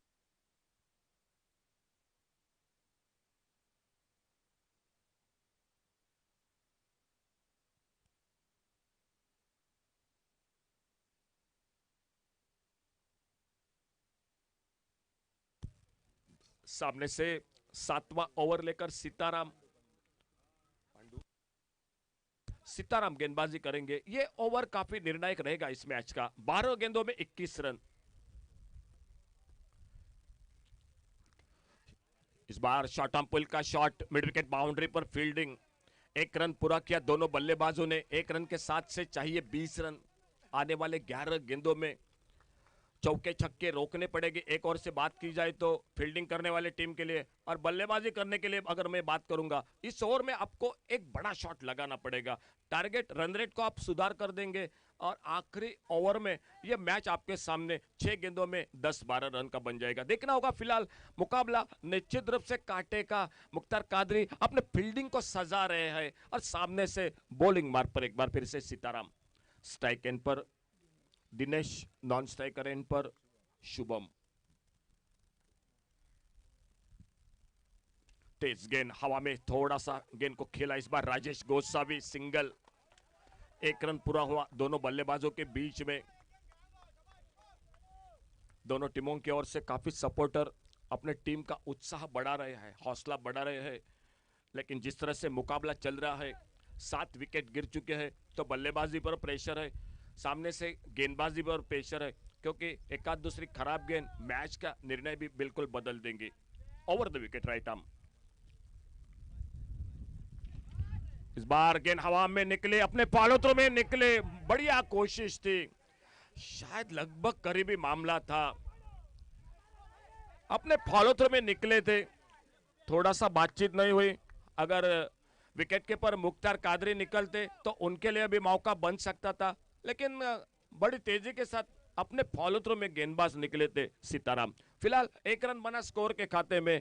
सामने से 7वां ओवर लेकर सीताराम गेंदबाजी करेंगे। ये ओवर काफी निर्णायक रहेगा इस मैच का। 12 गेंदों में 21 रन। इस बार शॉर्ट आर्म पुल का शॉट, मिड विकेट बाउंड्री पर फील्डिंग। 1 रन पूरा किया दोनों बल्लेबाजों ने। 1 रन के साथ से चाहिए 20 रन। आने वाले 11 गेंदों में चौके छक्के रोकने पड़ेगी। एक और से बात की जाए तो फील्डिंग करने वाले टीम के लिए और बल्लेबाजी करने के लिए अगर मैं बात करूंगा, इस ओवर में आपको एक बड़ा शॉट लगाना पड़ेगा। टारगेट रन रेट को आप सुधार कर देंगे और आखिरी ओवर में यह मैच आपके सामने 6 गेंदों में 10-12 रन का बन जाएगा। देखना होगा। फिलहाल मुकाबला निश्चित रूप से कांटे का। मुख्तार कादरी अपने फील्डिंग को सजा रहे हैं और सामने से बॉलिंग मार्ग पर एक बार फिर से सीताराम। स्ट्राइक एंड पर दिनेश, नॉन स्ट्राइकर एंड पर शुभम। तेज गेंद हवा में, थोड़ा सा गेंद को खेला इस बार राजेश गोस्वामी, सिंगल। 1 रन पूरा हुआ दोनों बल्लेबाजों के बीच में। दोनों टीमों की ओर से काफी सपोर्टर अपने टीम का उत्साह बढ़ा रहे हैं, हौसला बढ़ा रहे हैं। लेकिन जिस तरह से मुकाबला चल रहा है, 7 विकेट गिर चुके हैं, तो बल्लेबाजी पर प्रेशर है, सामने से गेंदबाजी पर प्रेशर है, क्योंकि एक आध दूसरी खराब गेंद मैच का निर्णय भी बिल्कुल बदल देंगे। Over the wicket right arm. इस बार गेंद हवा में निकले, अपने पालोत्रों में निकले। बढ़िया कोशिश थी, शायद लगभग करीबी मामला था। अपने फॉलोथ्रो में निकले थे, थोड़ा सा बातचीत नहीं हुई। अगर विकेट के पर मुख्तार कादरी निकलते तो उनके लिए भी मौका बन सकता था, लेकिन बड़ी तेजी के साथ अपने फॉलोथ्रो में गेंदबाज निकले थे सीताराम। फिलहाल 1 रन बना स्कोर के खाते में।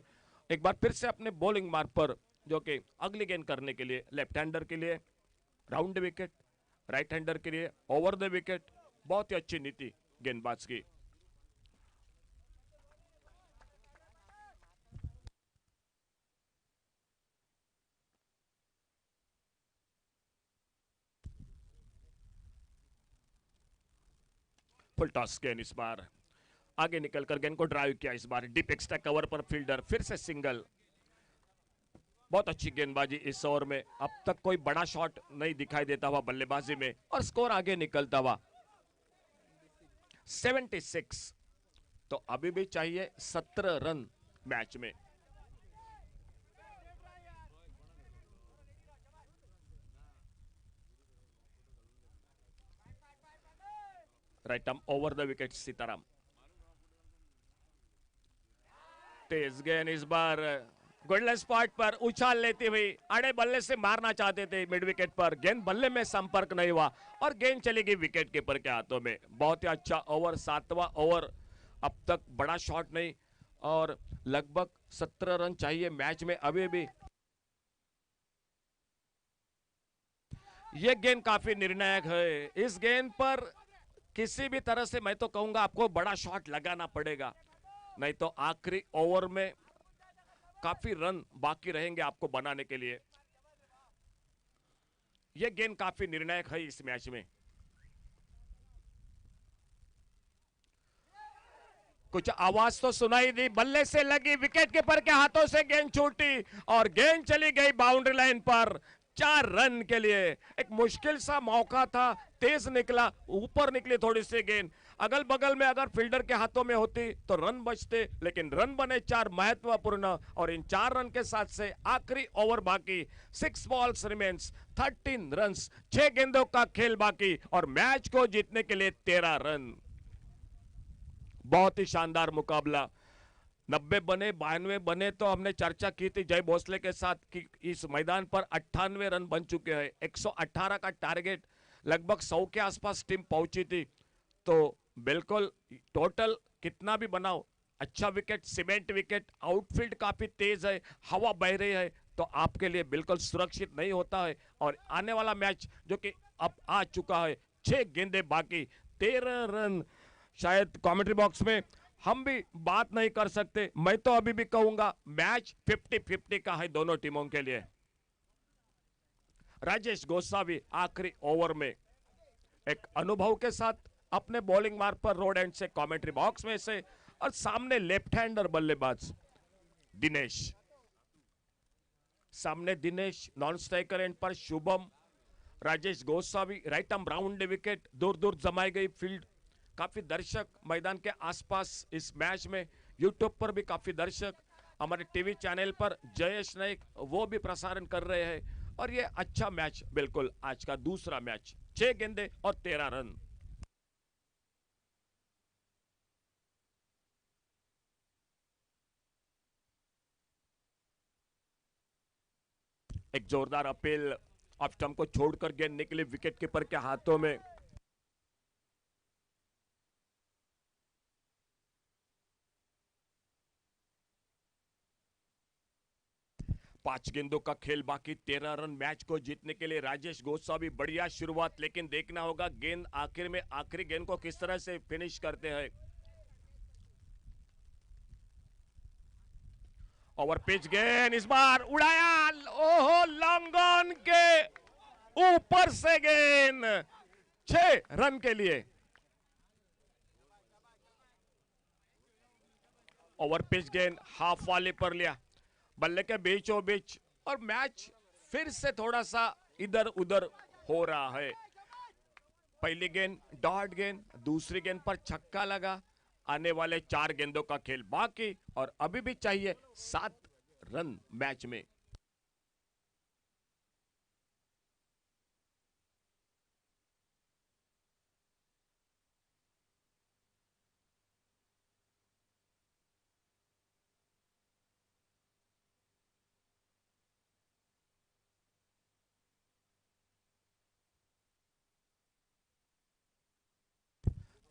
एक बार फिर से अपने बॉलिंग मार्ग पर, जो कि अगली गेंद करने के लिए लेफ्ट हैंडर के लिए राउंड विकेट, राइट हैंडर के लिए ओवर द विकेट। बहुत ही अच्छी नीति गेंदबाज की। फुल टॉस गेंद इस बार आगे निकलकर गेंद को ड्राइव किया। इस बार डीप एक्स्ट्रा कवर पर फील्डर, फिर से सिंगल। बहुत अच्छी गेंदबाजी इस ओवर में। अब तक कोई बड़ा शॉट नहीं दिखाई देता हुआ बल्लेबाजी में, और स्कोर आगे निकलता हुआ 76। तो अभी भी चाहिए 17 रन मैच में। Right arm over the wicket Sitaram. तेज गेंद इस बार गोल्डन स्पॉट पर उछाल लेती हुई, अड़े बल्ले से मारना चाहते थे मिड विकेट पर, गेंद बल्ले में संपर्क नहीं हुआ और गेंद चली गई विकेट कीपर के हाथों में। बहुत ही अच्छा ओवर, 7वां ओवर। अब तक बड़ा शॉट नहीं और लगभग 17 रन चाहिए मैच में अभी भी। यह गेंद काफी निर्णायक है। इस गेंद पर किसी भी तरह से मैं तो कहूंगा आपको बड़ा शॉट लगाना पड़ेगा, नहीं तो आखिरी ओवर में काफी रन बाकी रहेंगे आपको बनाने के लिए। यह गेंद काफी निर्णायक है इस मैच में। कुछ आवाज तो सुनाई दी, बल्ले से लगी, विकेट कीपर के हाथों से गेंद छूटी और गेंद चली गई बाउंड्री लाइन पर 4 रन के लिए। एक मुश्किल सा मौका था, तेज निकला, ऊपर निकली थोड़ी सी गेंद। अगल बगल में अगर फील्डर के हाथों में होती तो रन बचते, लेकिन रन बने 4 महत्वपूर्ण, और इन 4 रन के साथ से आखिरी ओवर बाकी, 6 बॉल्स रिमेन्स, 13 रन्स, 6 गेंदों का खेल बाकी और मैच को जीतने के लिए 13 रन। बहुत ही शानदार मुकाबला। 90 बने, 92 बने, तो हमने चर्चा की थी जय भोसले के साथ कि इस मैदान पर 98 रन बन चुके हैं। 118 का टारगेट, लगभग 100 के आसपास टीम पहुंची थी। तो बिल्कुल टोटल कितना भी बनाओ, अच्छा विकेट, सीमेंट विकेट, आउटफील्ड काफी तेज है, हवा बह रही है, तो आपके लिए बिल्कुल सुरक्षित नहीं होता है। और आने वाला मैच जो कि अब आ चुका है, 6 गेंदे बाकी, 13 रन। शायद कमेंट्री बॉक्स में हम भी बात नहीं कर सकते, मैं तो अभी भी कहूंगा मैच 50-50 का है दोनों टीमों के लिए। राजेश गोसावी आखिरी ओवर में एक अनुभव के साथ अपने बॉलिंग मार्ग पर रोड एंड से कमेंट्री बॉक्स में से, और सामने लेफ्ट हैंडर बल्लेबाज दिनेश, सामने दिनेश, नॉन स्ट्राइकर एंड पर Shubham, Rajesh Gosavi, right arm round wicket, दूर दूर जमाई गई फील्ड। काफी दर्शक मैदान के आसपास इस मैच में, यूट्यूब पर भी काफी दर्शक, हमारे टीवी चैनल पर जयेश नाइक वो भी प्रसारण कर रहे हैं। और ये अच्छा मैच, बिल्कुल आज का दूसरा मैच, 6 गेंदे और 13 रन। एक जोरदार अपील, ऑफ स्टंप को छोड़कर गेंद निकली विकेट कीपर के हाथों में। 5 गेंदों का खेल बाकी, 13 रन। मैच को जीतने के लिए राजेश गोसावी, बढ़िया शुरुआत, लेकिन देखना होगा गेंद आखिर में, आखिरी गेंद को किस तरह से फिनिश करते हैं। ओवर पिच गेंद, इस बार उड़ाया, ओहो, लॉन्ग ऑन के ऊपर से गेंद, 6 रन के लिए। ओवर पिच गेंद हाफ वाले पर लिया, बल्ले के बीचों बीच, और मैच फिर से थोड़ा सा इधर उधर हो रहा है। पहली गेंद डॉट गेंद, दूसरी गेंद पर छक्का लगा। आने वाले 4 गेंदों का खेल बाकी, और अभी भी चाहिए 7 रन मैच में।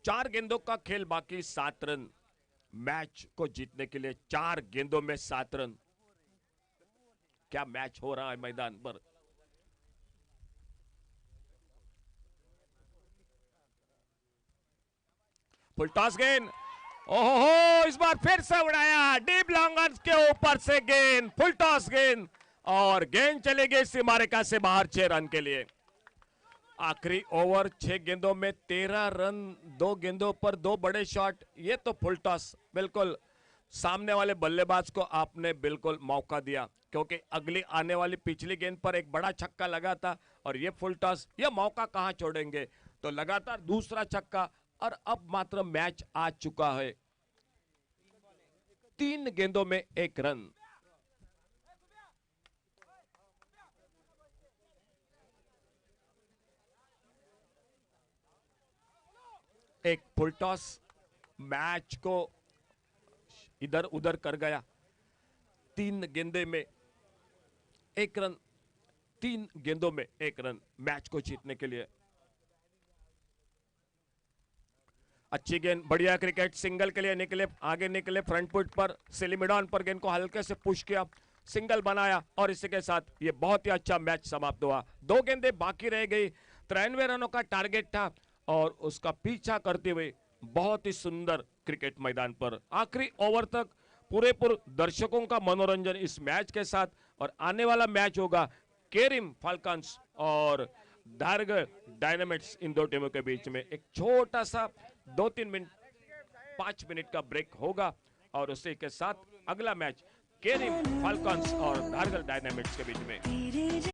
चार गेंदों का खेल बाकी, 7 रन। मैच को जीतने के लिए 4 गेंदों में 7 रन। क्या मैच हो रहा है मैदान पर। फुल टॉस गेंद, ओहो, इस बार फिर से उड़ाया, डीप लॉन्ग ऑन के ऊपर से गेंद, फुल टॉस गेंद, और गेंद चली गई सीमा रेखा से बाहर 6 रन के लिए। आखिरी ओवर, 6 गेंदों में 13 रन, 2 गेंदों पर 2 बड़े शॉट, ये तो फुल टॉस, बिल्कुल सामने वाले बल्लेबाज को आपने बिल्कुल मौका दिया, क्योंकि अगली आने वाली पिछली गेंद पर एक बड़ा छक्का लगा था, और ये फुल टॉस, ये मौका कहां छोड़ेंगे। तो लगातार दूसरा छक्का, और अब मात्र मैच आ चुका है। 3 गेंदों में 1 रन। एक फुल टॉस मैच को इधर उधर कर गया। 3 गेंदे में 1 रन, 3 गेंदों में 1 रन मैच को जीतने के लिए। अच्छी गेंद, बढ़िया क्रिकेट, सिंगल के लिए निकले, आगे निकले, फ्रंट फुट पर, सिलिमिडॉन पर गेंद को हल्के से पुश किया, सिंगल बनाया, और इसी के साथ ये बहुत ही अच्छा मैच समाप्त हुआ। 2 गेंदें बाकी रह गई, 93 रनों का टारगेट था, और उसका पीछा करते हुए बहुत ही सुंदर क्रिकेट मैदान पर आखिरी ओवर तक पूरे दर्शकों का मनोरंजन इस मैच के साथ। और आने वाला मैच होगा केरिम फाल्कन्स और धारगढ़ डायनामिट्स, इन 2 टीमों के बीच में एक छोटा सा 2-3 मिनट, 5 मिनट का ब्रेक होगा, और उसी के साथ अगला मैच केरिम फाल्कन्स और धारगढ़ डायनामिट्स के बीच में।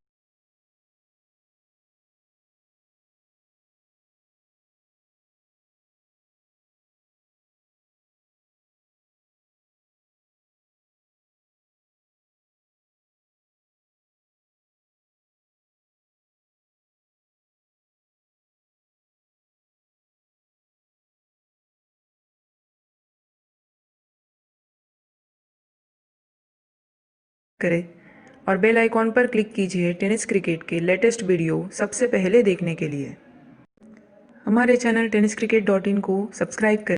करें और बेल आइकॉन पर क्लिक कीजिए टेनिस क्रिकेट के लेटेस्ट वीडियो सबसे पहले देखने के लिए। हमारे चैनल tenniscricket.in को सब्सक्राइब करें।